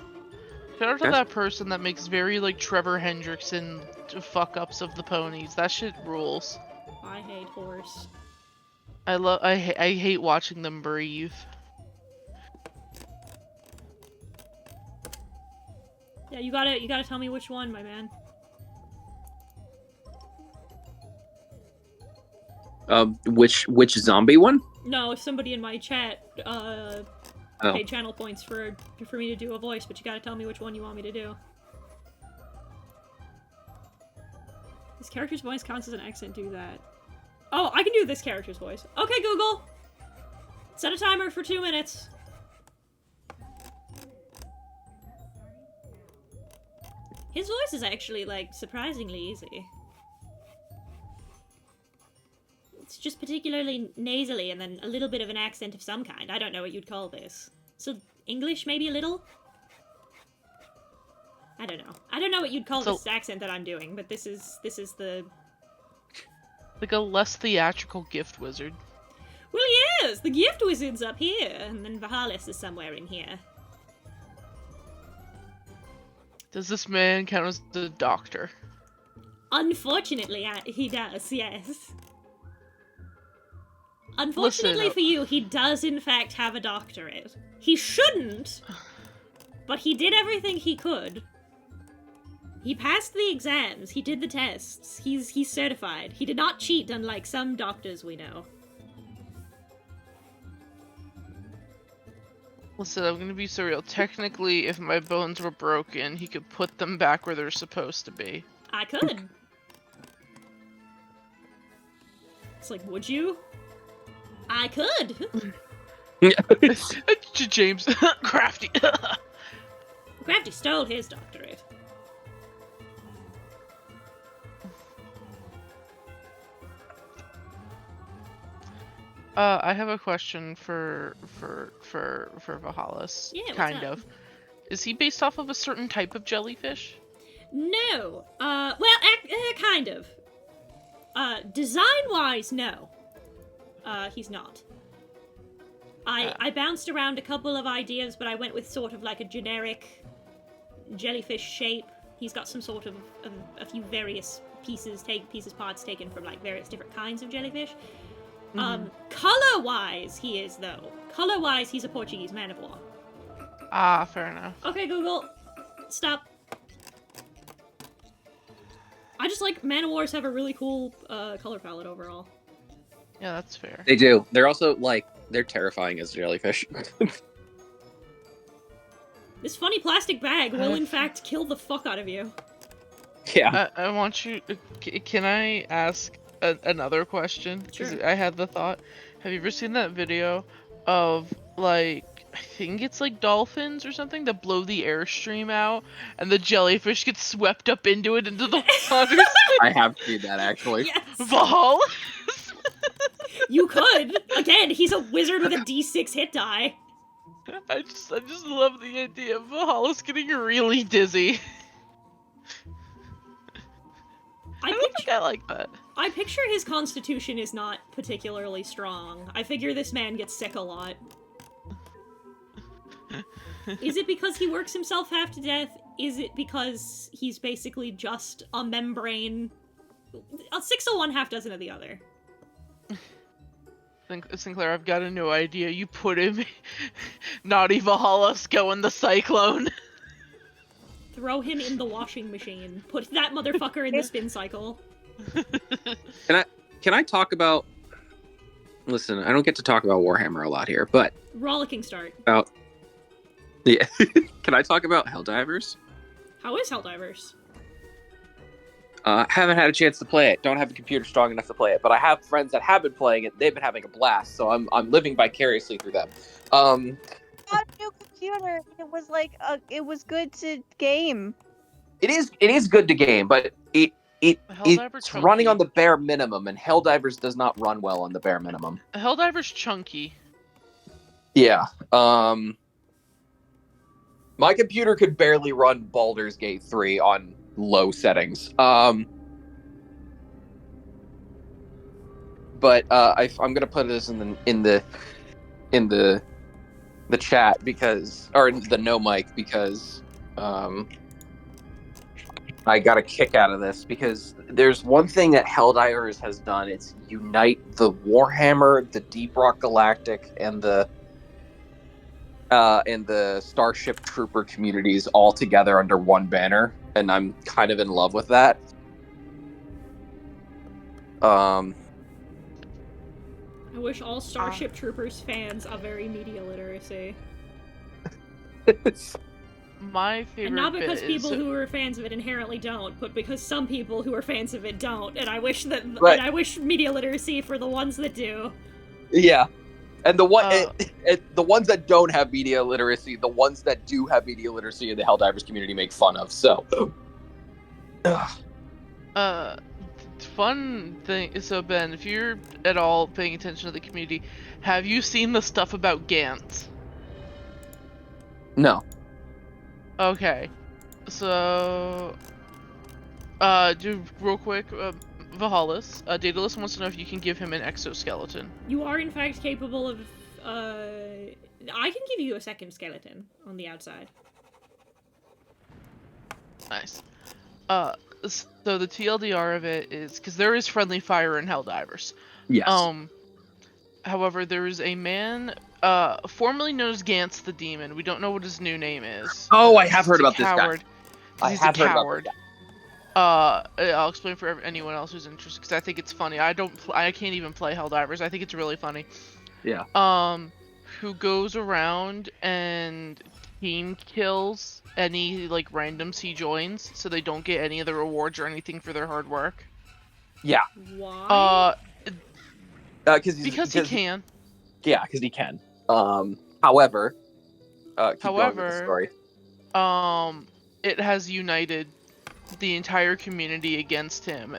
Shout out to that person that makes very, like, Trevor Hendrickson fuck-ups of the ponies. That shit rules. I hate horse. I hate watching them breathe. Yeah, you gotta tell me which one, my man. Which zombie one? No, somebody in my chat, paid channel points for me to do a voice, but you gotta tell me which one you want me to do. This character's voice counts as an accent, do that. Oh, I can do this character's voice. Okay, Google! Set a timer for 2 minutes. His voice is actually, like, surprisingly easy. It's just particularly nasally and then a little bit of an accent of some kind. I don't know what you'd call this. So, English maybe a little? I don't know. I don't know what you'd call this accent that I'm doing, but this is the... Like a less theatrical gift wizard. Well, yes! The gift wizard's up here, and then Vahalis is somewhere in here. Does this man count as the doctor? Unfortunately, he does, yes. Unfortunately for you, he does in fact have a doctorate. He shouldn't, but he did everything he could. He passed the exams, he did the tests, he's certified. He did not cheat, unlike some doctors we know. Listen, I'm gonna be so real. Technically, if my bones were broken, he could put them back where they're supposed to be. I could. It's like, would you? I could. James, crafty. Crafty stole his doctorate. I have a question for Vahalis. Yeah, what's kind up? of. Is he based off of a certain type of jellyfish? No. Kind of. Design-wise, no. He's not. I bounced around a couple of ideas, but I went with sort of like a generic jellyfish shape. He's got some sort of a few various parts taken from like various different kinds of jellyfish. Color-wise, he is, though. Color-wise, he's a Portuguese man of war. Ah, fair enough. Okay, Google. Stop. I just like man of wars have a really cool color palette overall. Yeah, that's fair. They do. They're also, like, they're terrifying as jellyfish. This funny plastic bag will, in fact, kill the fuck out of you. Yeah. I want you... Can I ask another question? Sure. I had the thought. Have you ever seen that video of, like, I think it's like dolphins or something that blow the airstream out and the jellyfish gets swept up into it into the water? I have seen that, actually. Yes! Vahalis? You could! Again, he's a wizard with a d6 hit die. I just love the idea of Vahalis getting really dizzy. I don't think I like that. I picture his constitution is not particularly strong. I figure this man gets sick a lot. Is it because he works himself half to death? Is it because he's basically just a membrane? 6 of one, half dozen of the other. Sinclair, I've got a new idea. You put him... Naughty Vahalis go in the cyclone. Throw him in the washing machine. Put that motherfucker in the spin cycle. Can I talk about? Listen, I don't get to talk about Warhammer a lot here, but Rollicking start. Yeah. Can I talk about Helldivers? How is Helldivers? Haven't had a chance to play it. Don't have a computer strong enough to play it, but I have friends that have been playing it. They've been having a blast, so I'm living vicariously through them. Got a new computer. It was good to game. It is good to game, but it's chunky. running on the bare minimum, and Helldivers does not run well on the bare minimum. Helldiver's chunky. Yeah. My computer could barely run Baldur's Gate 3 on low settings. But I'm gonna put this in the chat because, or the no mic, because I got a kick out of this, because there's one thing that Helldivers has done. It's unite the Warhammer, the Deep Rock Galactic, and the Starship Trooper communities all together under one banner, and I'm kind of in love with that. I wish all Starship Troopers fans are very media literacy. My favorite And not because bit people is... who are fans of it inherently don't, but because some people who are fans of it don't, and I wish that Right. and I wish media literacy for the ones that do. Yeah, and the ones that don't have media literacy, the ones that do have media literacy in the Helldivers community make fun of. So, fun thing. So Ben, if you're at all paying attention to the community, have you seen the stuff about Gantz? no. Okay, so do real quick. Vahalis, Daedalus wants to know if you can give him an exoskeleton. You are in fact capable of I can give you a second skeleton on the outside. Nice. So the TLDR of it is, because there is friendly fire in Helldivers. Yes. However, there is a man, formerly known as Gantz the Demon. We don't know what his new name is. Oh, I have heard about coward. this guy. He's I have a heard about coward. this guy. I'll explain for anyone else who's interested, because I think it's funny. I can't even play Helldivers. I think it's really funny. Yeah. Who goes around and team kills any like randoms he joins, so they don't get any of the rewards or anything for their hard work. Yeah. Why? Because he can. Yeah, because he can. However, keep going with the story. It has united the entire community against him.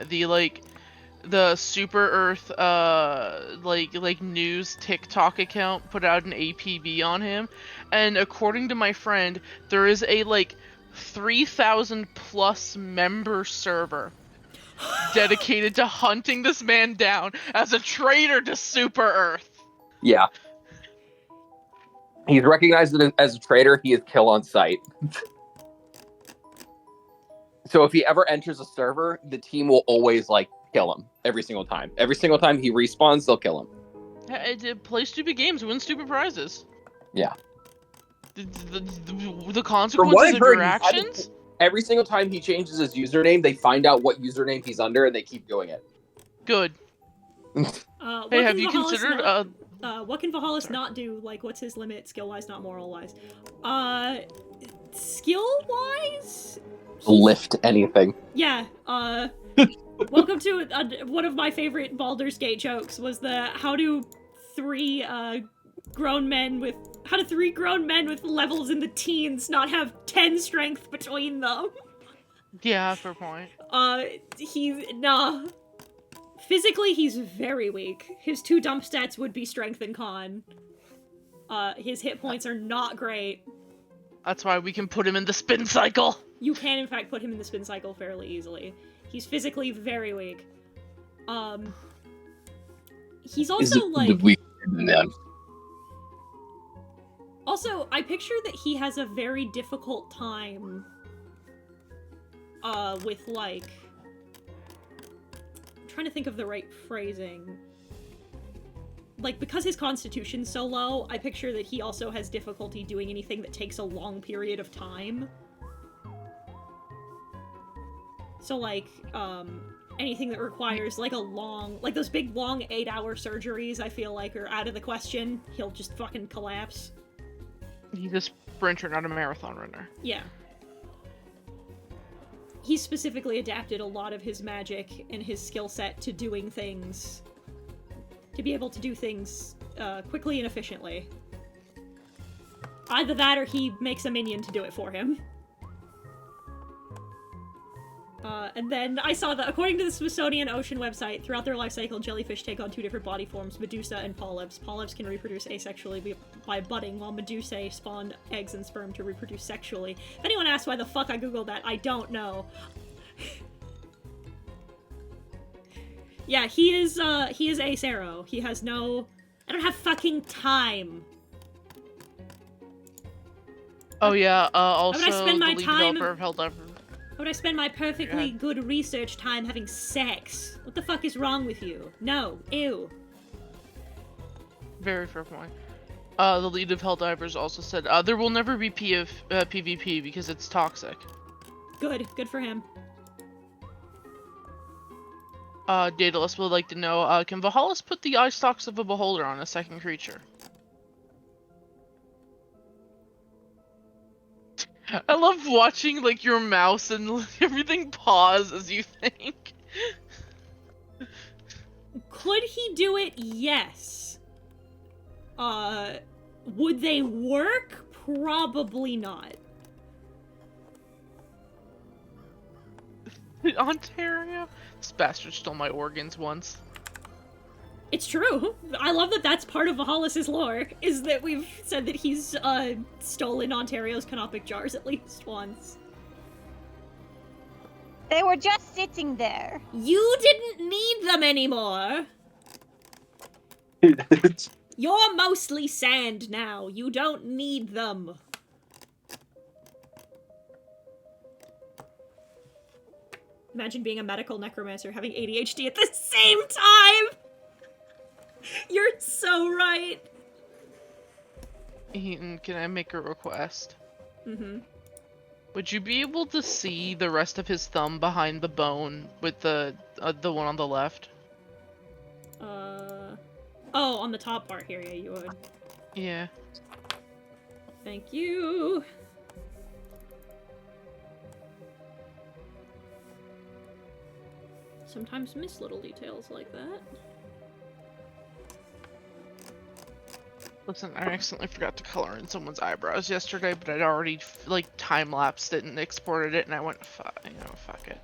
The Super Earth like news TikTok account put out an APB on him, and according to my friend, there is a 3,000 plus member server dedicated to hunting this man down as a traitor to Super Earth. Yeah. He's recognized as a traitor. He is kill on sight. So if he ever enters a server, the team will always kill him every single time. Every single time he respawns, they'll kill him. Play stupid games, win stupid prizes. Yeah. The consequences of your actions? Every single time he changes his username, they find out what username he's under and they keep doing it. Good. Hey, have you considered what can Vahalis not do? What's his limit, skill-wise, not moral-wise? Skill-wise? Lift anything. Yeah, welcome to one of my favorite Baldur's Gate jokes was how do three grown men with levels in the teens not have 10 strength between them? Yeah, fair point. Physically, he's very weak. His 2 dump stats would be strength and con. His hit points are not great. That's why we can put him in the spin cycle. You can, in fact, put him in the spin cycle fairly easily. He's physically very weak. He's also, Also, I picture that he has a very difficult time, with, I'm trying to think of the right phrasing. Because his constitution's so low, I picture that he also has difficulty doing anything that takes a long period of time. So, like, anything that requires, like, like, those big, long 8-hour surgeries, I feel like, are out of the question. He'll just fucking collapse. He's a sprinter, not a marathon runner. Yeah. He's specifically adapted a lot of his magic and his skill set to doing things... to be able to do things, quickly and efficiently. Either that or he makes a minion to do it for him. And then I saw that, according to the Smithsonian Ocean website, throughout their life cycle, jellyfish take on 2 different body forms, Medusa and polyps. Polyps can reproduce asexually by budding, while Medusae spawn eggs and sperm to reproduce sexually. If anyone asks why the fuck I googled that, I don't know. Yeah, he is Ace Arrow. He has no... I don't have fucking time. Oh yeah, also I spend my the lead time- developer of Helldivers. How would I spend my perfectly good research time having sex? What the fuck is wrong with you? No. Ew. Very fair point. The lead of Helldivers also said, there will never be PvP because it's toxic. Good. Good for him. Daedalus would like to know, can Vahalis put the eye stalks of a beholder on a second creature? I love watching, like, your mouse and everything pause as you think. Could he do it? Yes. Would they work? Probably not. Ontario? This bastard stole my organs once. It's true. I love that that's part of Vahalis' lore, is that we've said that he's, stolen Ontario's canopic jars at least once. They were just sitting there. You didn't need them anymore! You're mostly sand now. You don't need them. Imagine being a medical necromancer having ADHD at the same time! You're so right. Eaton, can I make a request? Mm-hmm. Would you be able to see the rest of his thumb behind the bone with the one on the left? Oh, on the top part here, yeah, you would. Yeah. Thank you. Sometimes miss little details like that. Listen, I accidentally forgot to color in someone's eyebrows yesterday, but I'd already, like, time-lapsed it and exported it, and I went, fuck it.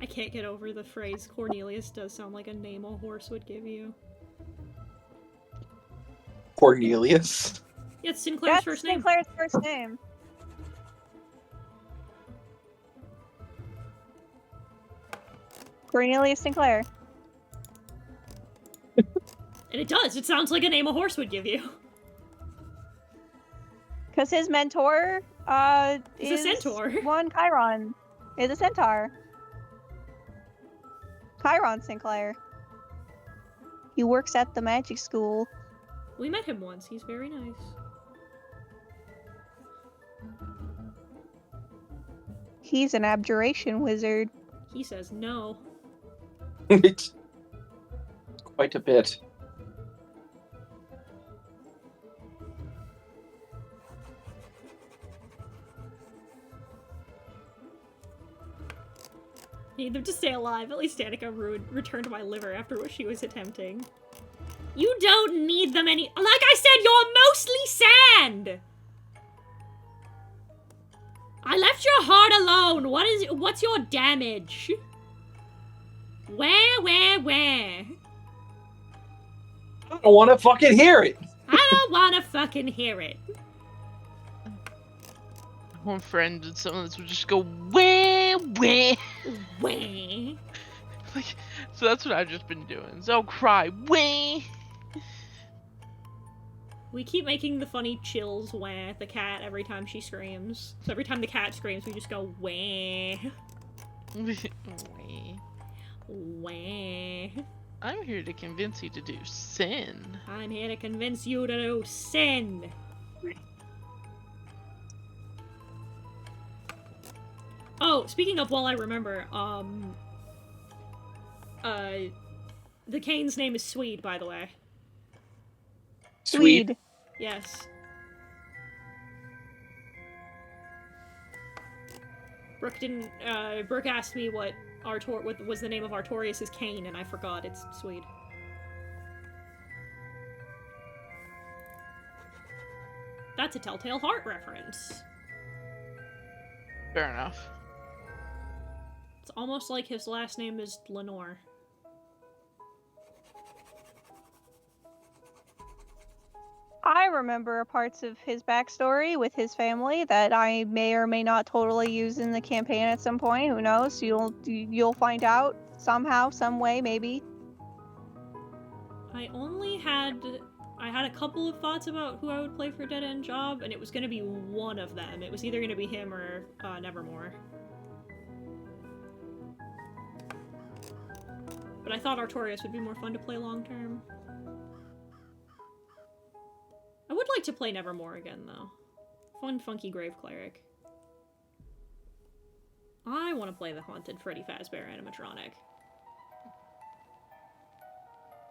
I can't get over the phrase Cornelius does sound like a name a horse would give you. Cornelius? Yeah, it's Sinclair's That's first name. Sinclair's first name. Cornelius Sinclair. And it does. It sounds like a name a horse would give you. Because his mentor, He's a centaur. One Chiron. Is a centaur. Chiron Sinclair. He works at the magic school. We met him once. He's very nice. He's an abjuration wizard. He says no. Quite a bit. Need them to stay alive. At least Danica returned my liver after what she was attempting. You don't need them any- Like I said, you're mostly sand! I left your heart alone. What's your damage? Where? I don't want to fucking hear it. I don't wanna fucking hear it. One friend and some of this would just go, wah, wah. Wah. Like, so that's what I've just been doing. So I'll cry, wah. We keep making the funny chills wah the cat every time she screams. So every time the cat screams, we just go wah. Wah. I'm here to convince you to do sin. I'm here to convince you to do sin. Oh, speaking of while I remember, the Kane's name is Swede, by the way. Swede. Yes. Brooke asked me what was the name of Artorias' Kane, and I forgot. It's Swede. That's a Telltale Heart reference. Fair enough. It's almost like his last name is Lenore. I remember parts of his backstory with his family that I may or may not totally use in the campaign at some point. Who knows? You'll find out somehow, some way, maybe. I had a couple of thoughts about who I would play for Dead End Job, and it was going to be one of them. It was either going to be him or Nevermore. But I thought Artorias would be more fun to play long term. I would like to play Nevermore again, though. Fun, funky Grave Cleric. I want to play the Haunted Freddy Fazbear animatronic.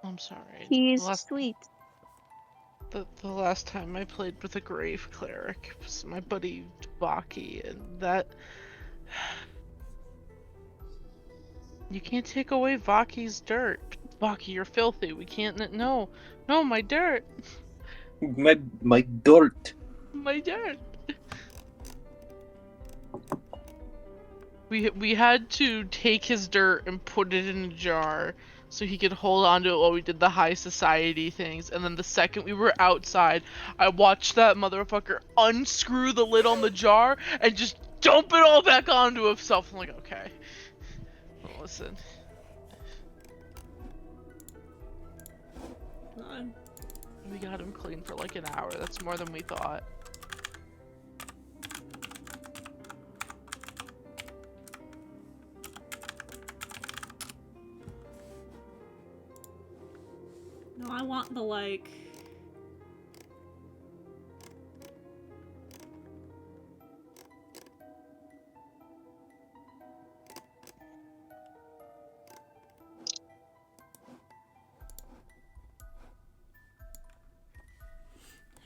I'm sorry. He's sweet. The last time I played with a Grave Cleric was my buddy Baki, and that... You can't take away Vaki's dirt. Vaki, you're filthy. We can't... No, my dirt. My dirt. My dirt. We had to take his dirt and put it in a jar so he could hold on to it while we did the high society things. And then the second we were outside, I watched that motherfucker unscrew the lid on the jar and just dump it all back onto himself. I'm like, okay. Well, listen. We got him clean for like an hour. That's more than we thought. No, I want the, like...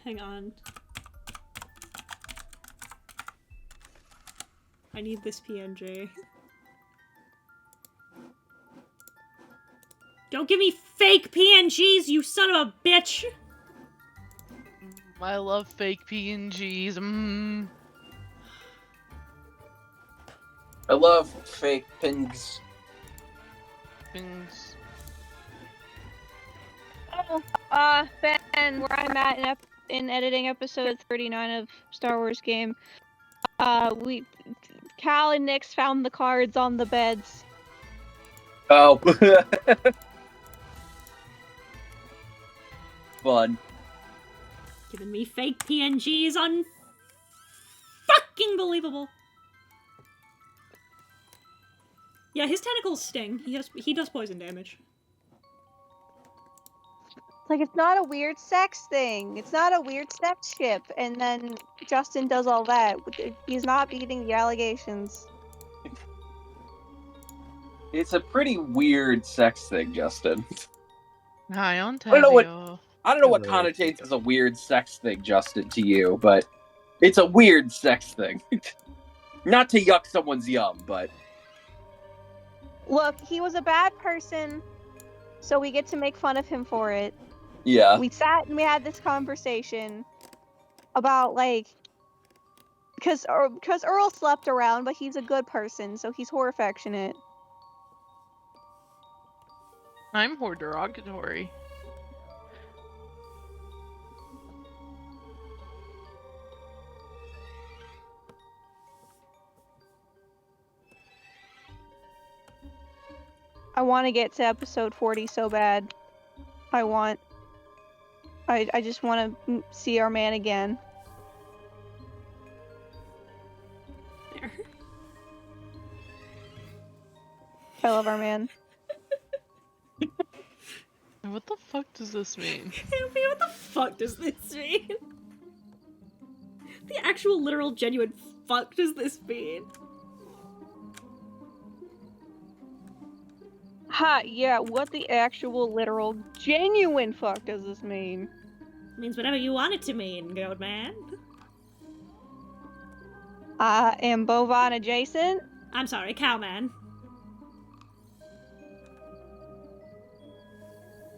Hang on. I need this PNG. Don't give me fake PNGs, you son of a bitch! I love fake PNGs. I love fake things. Things. Oh, Ben, where I'm at in editing episode 39 of Star Wars Game, Cal and Nix found the cards on the beds. Oh. Fun. Giving me fake PNGs on... fucking believable! Yeah, his tentacles sting. He does poison damage. Like, it's not a weird sex thing. It's not a weird sex ship. And then Justin does all that. He's not beating the allegations. It's a pretty weird sex thing, Justin. Hi, on I don't know what Hello. connotates as a weird sex thing, Justin, to you, but it's a weird sex thing. Not to yuck someone's yum, but... Look, he was a bad person, so we get to make fun of him for it. Yeah. We sat and we had this conversation about, like... Because Earl slept around, but he's a good person, so he's whore affectionate. I'm more derogatory. I want to get to episode 40 so bad. I just want to see our man again. There. I love our man. what the fuck does this mean? What the fuck does this mean? The actual, literal, genuine fuck does this mean? Ha, yeah, what the actual, literal, genuine fuck does this mean? It means whatever you want it to mean, goat man. I am bovine adjacent. I'm sorry, cowman.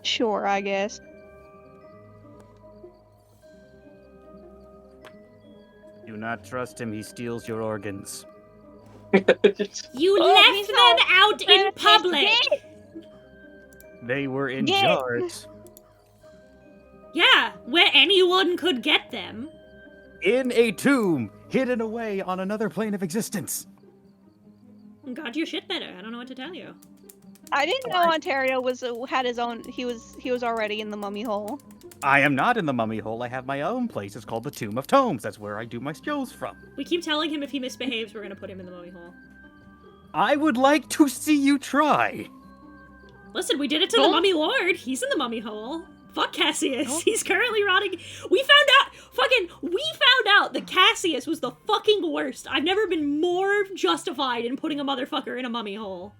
Sure, I guess. Do not trust him, he steals your organs. You Oh, he's left them out in not- public! They were in Yes. jars. Yeah, where anyone could get them. In a tomb, hidden away on another plane of existence. God, your shit better. I don't know what to tell you. I didn't know Ontario had his own. He was already in the mummy hole. I am not in the mummy hole. I have my own place. It's called the Tomb of Tomes. That's where I do my shows from. We keep telling him if he misbehaves, we're gonna put him in the mummy hole. I would like to see you try. Listen, we did it to the mummy lord. He's in the mummy hole. Fuck Cassius. He's currently rotting. We found out that Cassius was the fucking worst. I've never been more justified in putting a motherfucker in a mummy hole.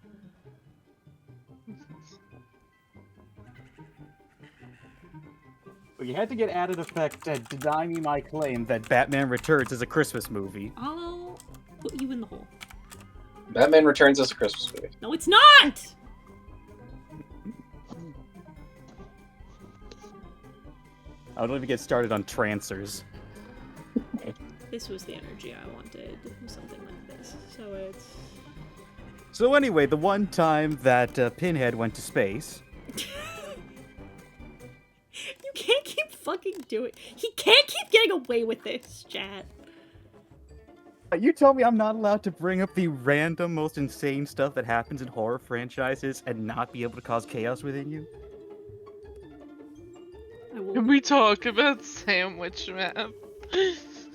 Well, you had to get added effect to deny me my claim that Batman Returns is a Christmas movie. I'll put you in the hole. Batman Returns is a Christmas movie. No, it's not! I don't even get started on trancers. This was the energy I wanted. Something like this. So it's... So anyway, the one time that Pinhead went to space... You can't keep fucking doing... He can't keep getting away with this, chat. You told me I'm not allowed to bring up the random, most insane stuff that happens in horror franchises and not be able to cause chaos within you? I will... Can we talk about Sandwich Map?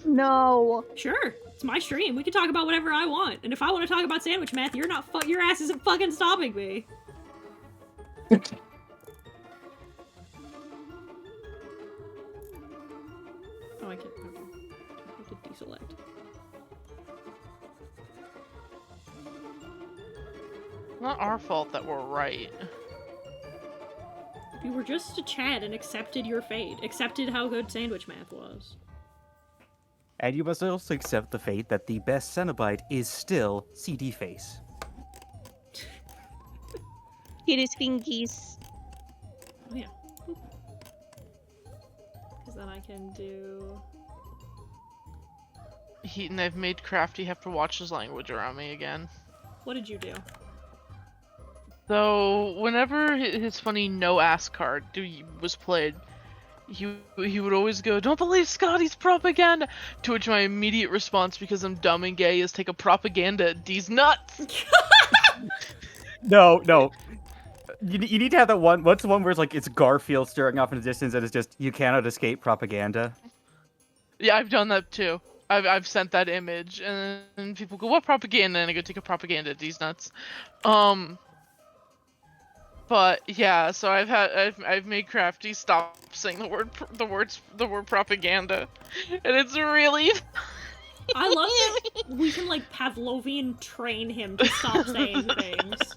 No. Sure, it's my stream. We can talk about whatever I want. And if I want to talk about sandwich math, you're not your ass isn't fucking stopping me. Oh, I can't. Okay. I have to deselect. Not our fault that we're right. You were just a Chad and accepted your fate. Accepted how good sandwich math was. And you must also accept the fate that the best Cenobite is still CD Face. It is fingies. Oh yeah. Because then I can do... Heaton, I've made Crafty have to watch his language around me again. What did you do? So, whenever his funny no-ass card was played, he would always go, "Don't believe Scotty's propaganda!" To which my immediate response, because I'm dumb and gay, is take a propaganda at D's nuts! No. You need to have that one. What's the one where it's like it's Garfield staring off in the distance and it's just you cannot escape propaganda? Yeah, I've done that too. I've sent that image, and people go, "What propaganda?" And I go, "Take a propaganda at D's nuts." But yeah, so I've made Crafty stop saying the word propaganda, and it's really. I love that we can like Pavlovian train him to stop saying things.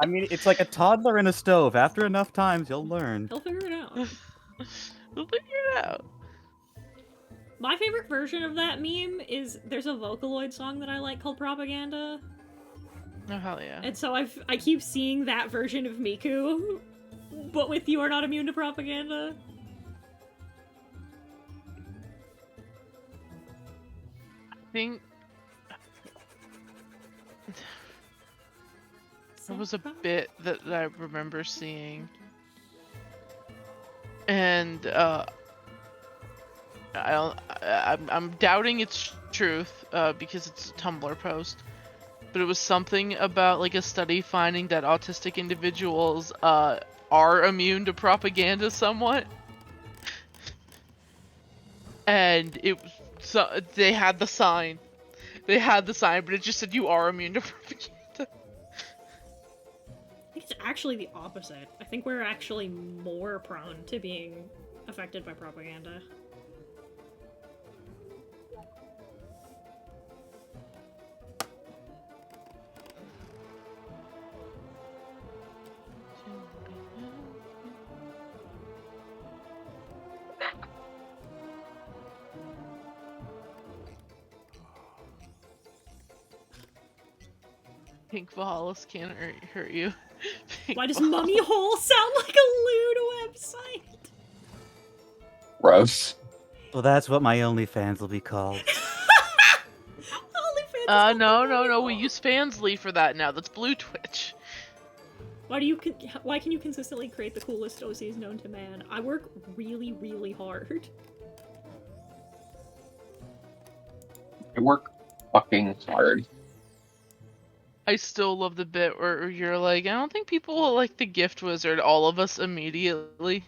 I mean, it's like a toddler in a stove. After enough times, you'll learn. He'll figure it out. We'll figure it out. My favorite version of that meme is there's a Vocaloid song that I like called Propaganda. Oh hell yeah! And so I keep seeing that version of Miku, but with "You Are Not Immune to Propaganda." I think there was a bit that I remember seeing, and I'm doubting its truth because it's a Tumblr post. But it was something about like a study finding that autistic individuals are immune to propaganda somewhat, and it was they had the sign, but it just said you are immune to propaganda. I think it's actually the opposite. I think we're actually more prone to being affected by propaganda. Pink Vahalis can't hurt you. Pink Why does Vahalis. Mummy Hole sound like a lewd website? Gross. Well, that's what my OnlyFans will be called. OnlyFans is not the No, Mummy we Hole. use Fansly for that now. That's Blue Twitch. Why can you consistently create the coolest OCs known to man? I work really, really hard. I work fucking hard. I still love the bit where you're like, I don't think people will like the gift wizard. All of us immediately.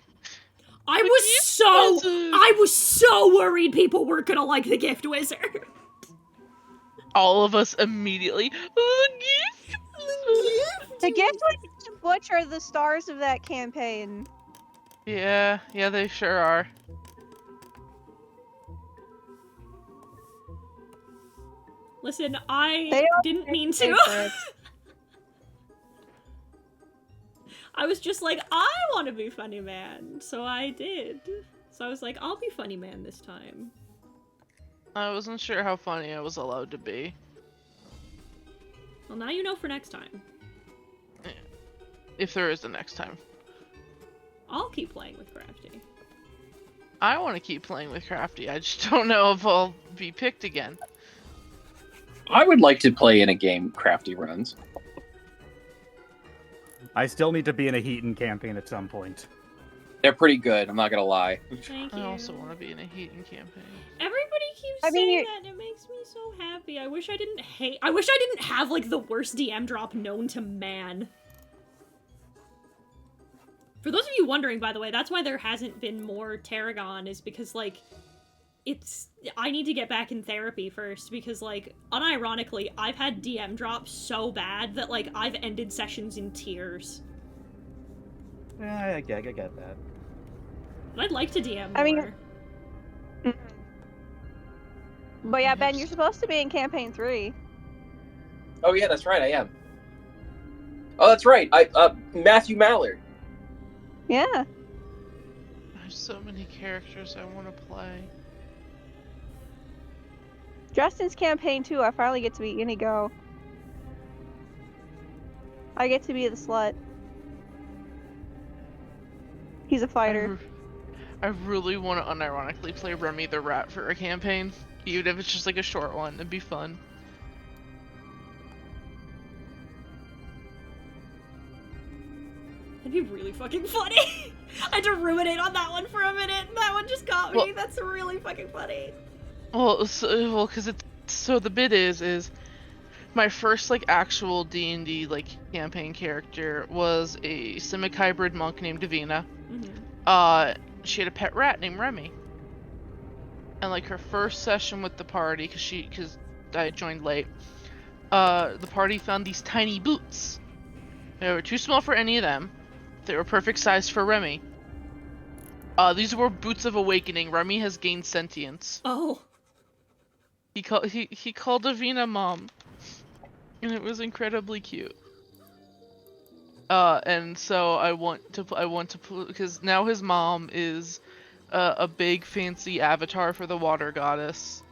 I The was gift so wizard. I was so worried people weren't gonna like the gift wizard. All of us immediately. The gift wizard. The gift wizard and Butch are the stars of that campaign. Yeah, they sure are. Listen, They I are didn't mean to. favorites. I was just like, I want to be funny man, so I did. So I was like, I'll be funny man this time. I wasn't sure how funny I was allowed to be. Well, now you know for next time. If there is a next time. I'll keep playing with Crafty. I want to keep playing with Crafty. I just don't know if I'll be picked again. I would like to play in a game Crafty runs. I still need to be in a Heaton campaign at some point. They're pretty good, I'm not gonna lie. Thank you. I also want to be in a Heaton campaign. Everybody keeps I mean, saying you- that, and it makes me so happy. I wish I didn't have, like, the worst DM drop known to man. For those of you wondering, by the way, that's why there hasn't been more Tarragon, is because, like, I need to get back in therapy first, because, like, unironically, I've had DM drops so bad that, like, I've ended sessions in tears. Yeah, I get that. But I'd like to DM more. I mean- But yeah, Ben, you're supposed to be in campaign 3. Oh yeah, that's right, I am. Oh, that's right. Matthew Mallard. Yeah. There's so many characters I want to play. Justin's campaign 2, I finally get to be Inigo. I get to be the slut. He's a fighter. I really want to unironically play Remy the Rat for a campaign. Even if it's just like a short one, it'd be fun. That'd be really fucking funny. I had to ruminate on that one for a minute. That one just got me. Well- That's really fucking funny. Well, because it's so the bit is my first like actual D&D like campaign character was a simic hybrid monk named Davina. Mm-hmm. She had a pet rat named Remy. And like her first session with the party, because I joined late, the party found these tiny boots. They were too small for any of them. They were perfect size for Remy. These were boots of awakening. Remy has gained sentience. Oh. He called Davina mom, and it was incredibly cute. And so I want to because now his mom is a big fancy avatar for the water goddess,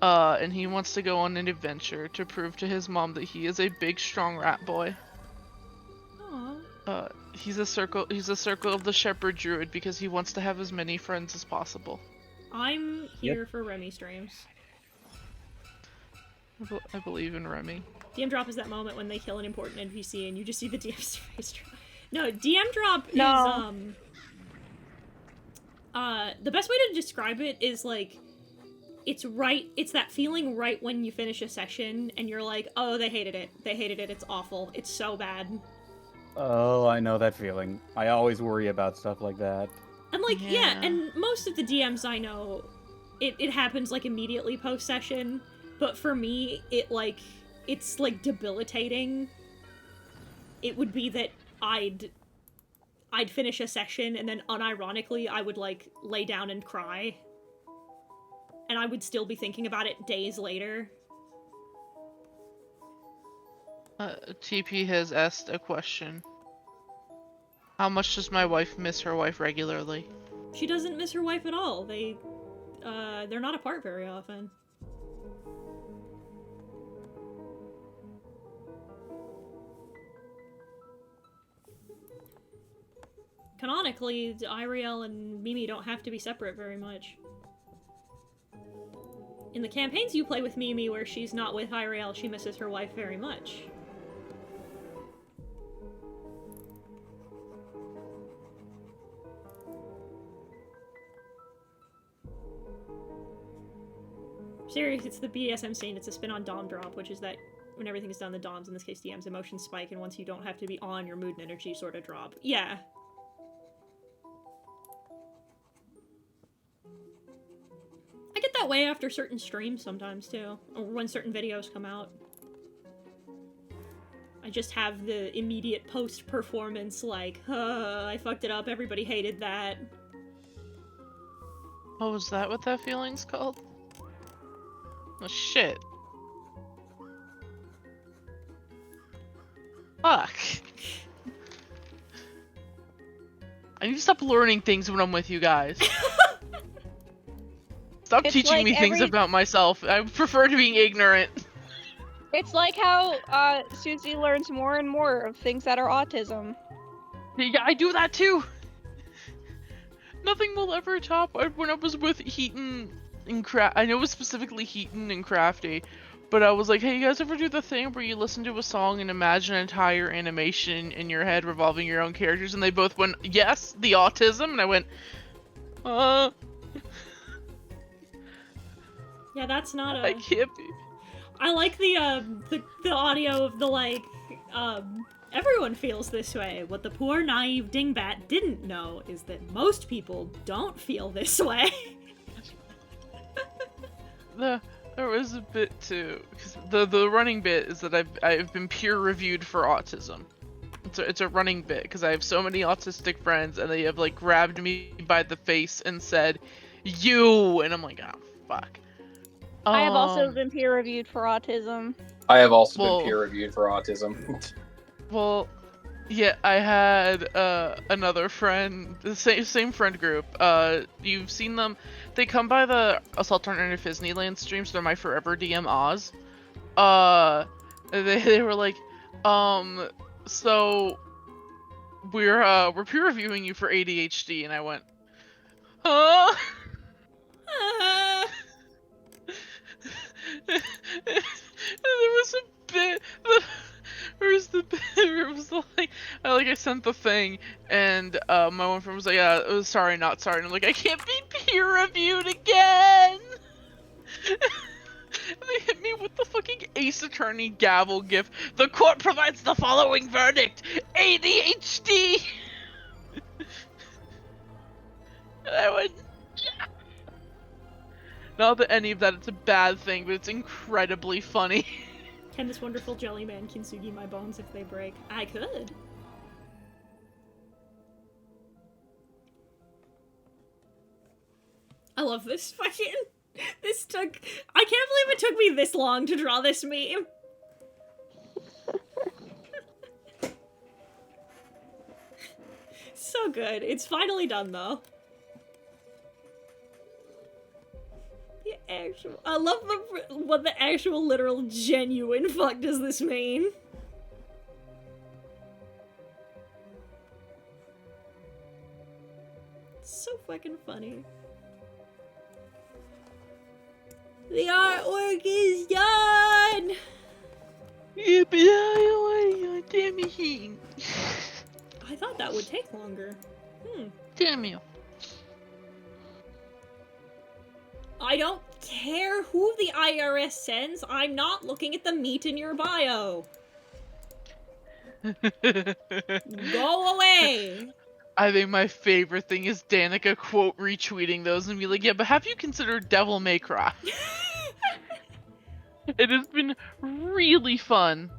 and he wants to go on an adventure to prove to his mom that he is a big strong rat boy. Aw. He's a circle of the shepherd druid because he wants to have as many friends as possible. I'm here for Remy streams. I believe in Remy. DM drop is that moment when they kill an important NPC and you just see the DM's face drop. No, DM drop No. is, the best way to describe it is, like, it's that feeling right when you finish a session and you're like, oh, they hated it, it's awful, it's so bad. Oh, I know that feeling. I always worry about stuff like that. And, like, yeah, Yeah. and most of the DMs I know, it happens, like, immediately post-session, but for me, it's, like, debilitating. It would be that I'd finish a session and then unironically I would like lay down and cry. And I would still be thinking about it days later. TP has asked a question. How much does my wife miss her wife regularly? She doesn't miss her wife at all. They're not apart very often. Canonically, Iriel and Mimi don't have to be separate very much. In the campaigns you play with Mimi where she's not with Iriel, she misses her wife very much. Serious, it's the BDSM scene. It's a spin on Dom drop, which is that when everything is done, the Doms, in this case DM's, emotions spike, and once you don't have to be on, your mood and energy sort of drop. Yeah. I get that way after certain streams sometimes, too. Or when certain videos come out. I just have the immediate post-performance, like, I fucked it up, everybody hated that. Oh, was that what that feeling's called? Oh, shit. Fuck. I need to stop learning things when I'm with you guys. Stop It's teaching like me things about myself. I prefer to being ignorant. It's like how Susie learns more and more of things that are autism. Yeah, I do that too. Nothing will ever top when I was with Heaton and I know it was specifically Heaton and Crafty, but I was like, hey, you guys ever do the thing where you listen to a song and imagine an entire animation in your head revolving your own characters? And they both went, yes, the autism, and I went, Yeah, that's not a... I can't be. I like the audio of the, like, everyone feels this way. What the poor naive dingbat didn't know is that most people don't feel this way. There was a bit too, because the running bit is that I've been peer reviewed for autism. It's a running bit because I have so many autistic friends and they have like grabbed me by the face and said, "You," and I'm like, oh fuck. I have also been peer reviewed for autism. I have also been peer reviewed for autism. Well, yeah, I had another friend, the same friend group. You've seen them. They come by the Assault on Disneyland streams. They're my forever DM Oz. They were like, so we're peer reviewing you for ADHD, and I went, huh? And there was a bit. Where's the bit where it was like, I sent the thing, and my one friend was like, yeah, it was sorry, not sorry. And I'm like, I can't be peer reviewed again. They hit me with the fucking Ace Attorney gavel gif. The court provides the following verdict: ADHD. And I went, yeah. Not that any of that it's a bad thing, but it's incredibly funny. Can this wonderful jelly man kintsugi my bones if they break? I could. I love this fucking... This took... I can't believe it took me this long to draw this meme. So good. It's finally done, though. The actual... I love what the actual, literal, genuine fuck does this mean? It's so fucking funny. The artwork is done! Yeah, but I damn it. I thought that would take longer. Damn you. I don't care who the IRS sends. I'm not looking at the meat in your bio. Go away. I think my favorite thing is Danica quote retweeting those and be like, yeah, but have you considered Devil May Cry? It has been really fun.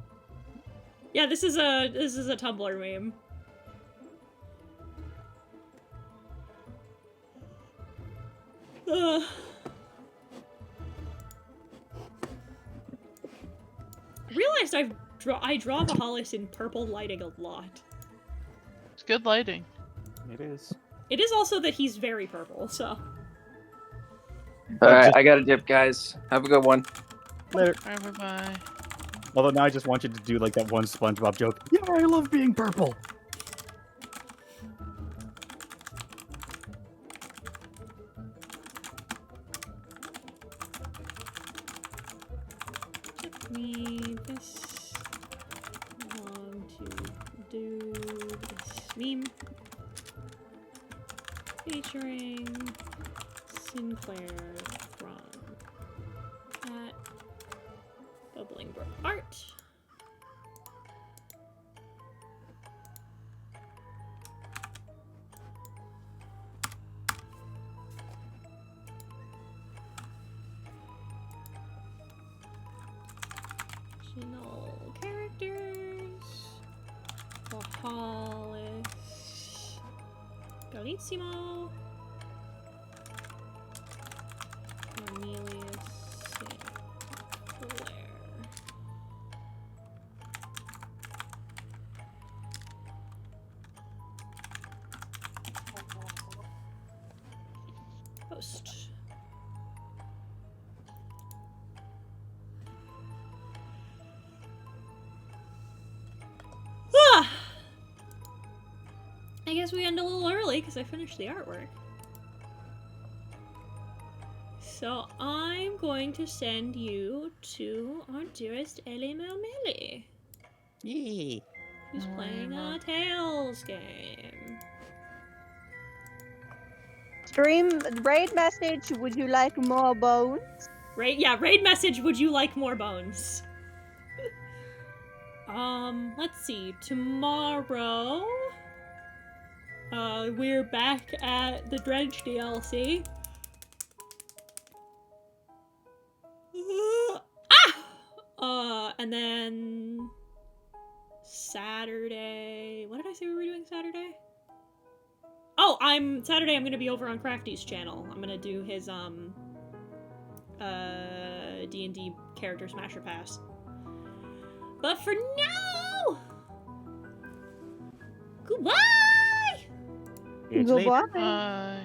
Yeah, this is a Tumblr meme. Realized I draw Vahalis in purple lighting a lot. It's good lighting. It is. It is also that he's very purple, so. All right, just- I got a dip, guys. Have a good one. Later. Alright, bye-bye. Although now I just want you to do like that one SpongeBob joke. Yeah, I love being purple. Took me this long to do this meme. Featuring Sinclair from at Bubbling Brook Art. Original characters. Vahalis. Galissimo. Cornelius Sinclair. Post. Ah! I guess we end a little early because I finished the artwork. So I'm going to send you to our dearest Ellie Melmeli, Yee. who's playing a Tales game. Stream raid message. Would you like more bones? Raid message, would you like more bones? Let's see. Tomorrow, we're back at the Dredge DLC. And then Saturday. What did I say we were doing Saturday? Oh, Saturday I'm gonna be over on Crafty's channel. I'm gonna do his D&D character smasher pass. But for now, goodbye. It's late. Goodbye. Bye.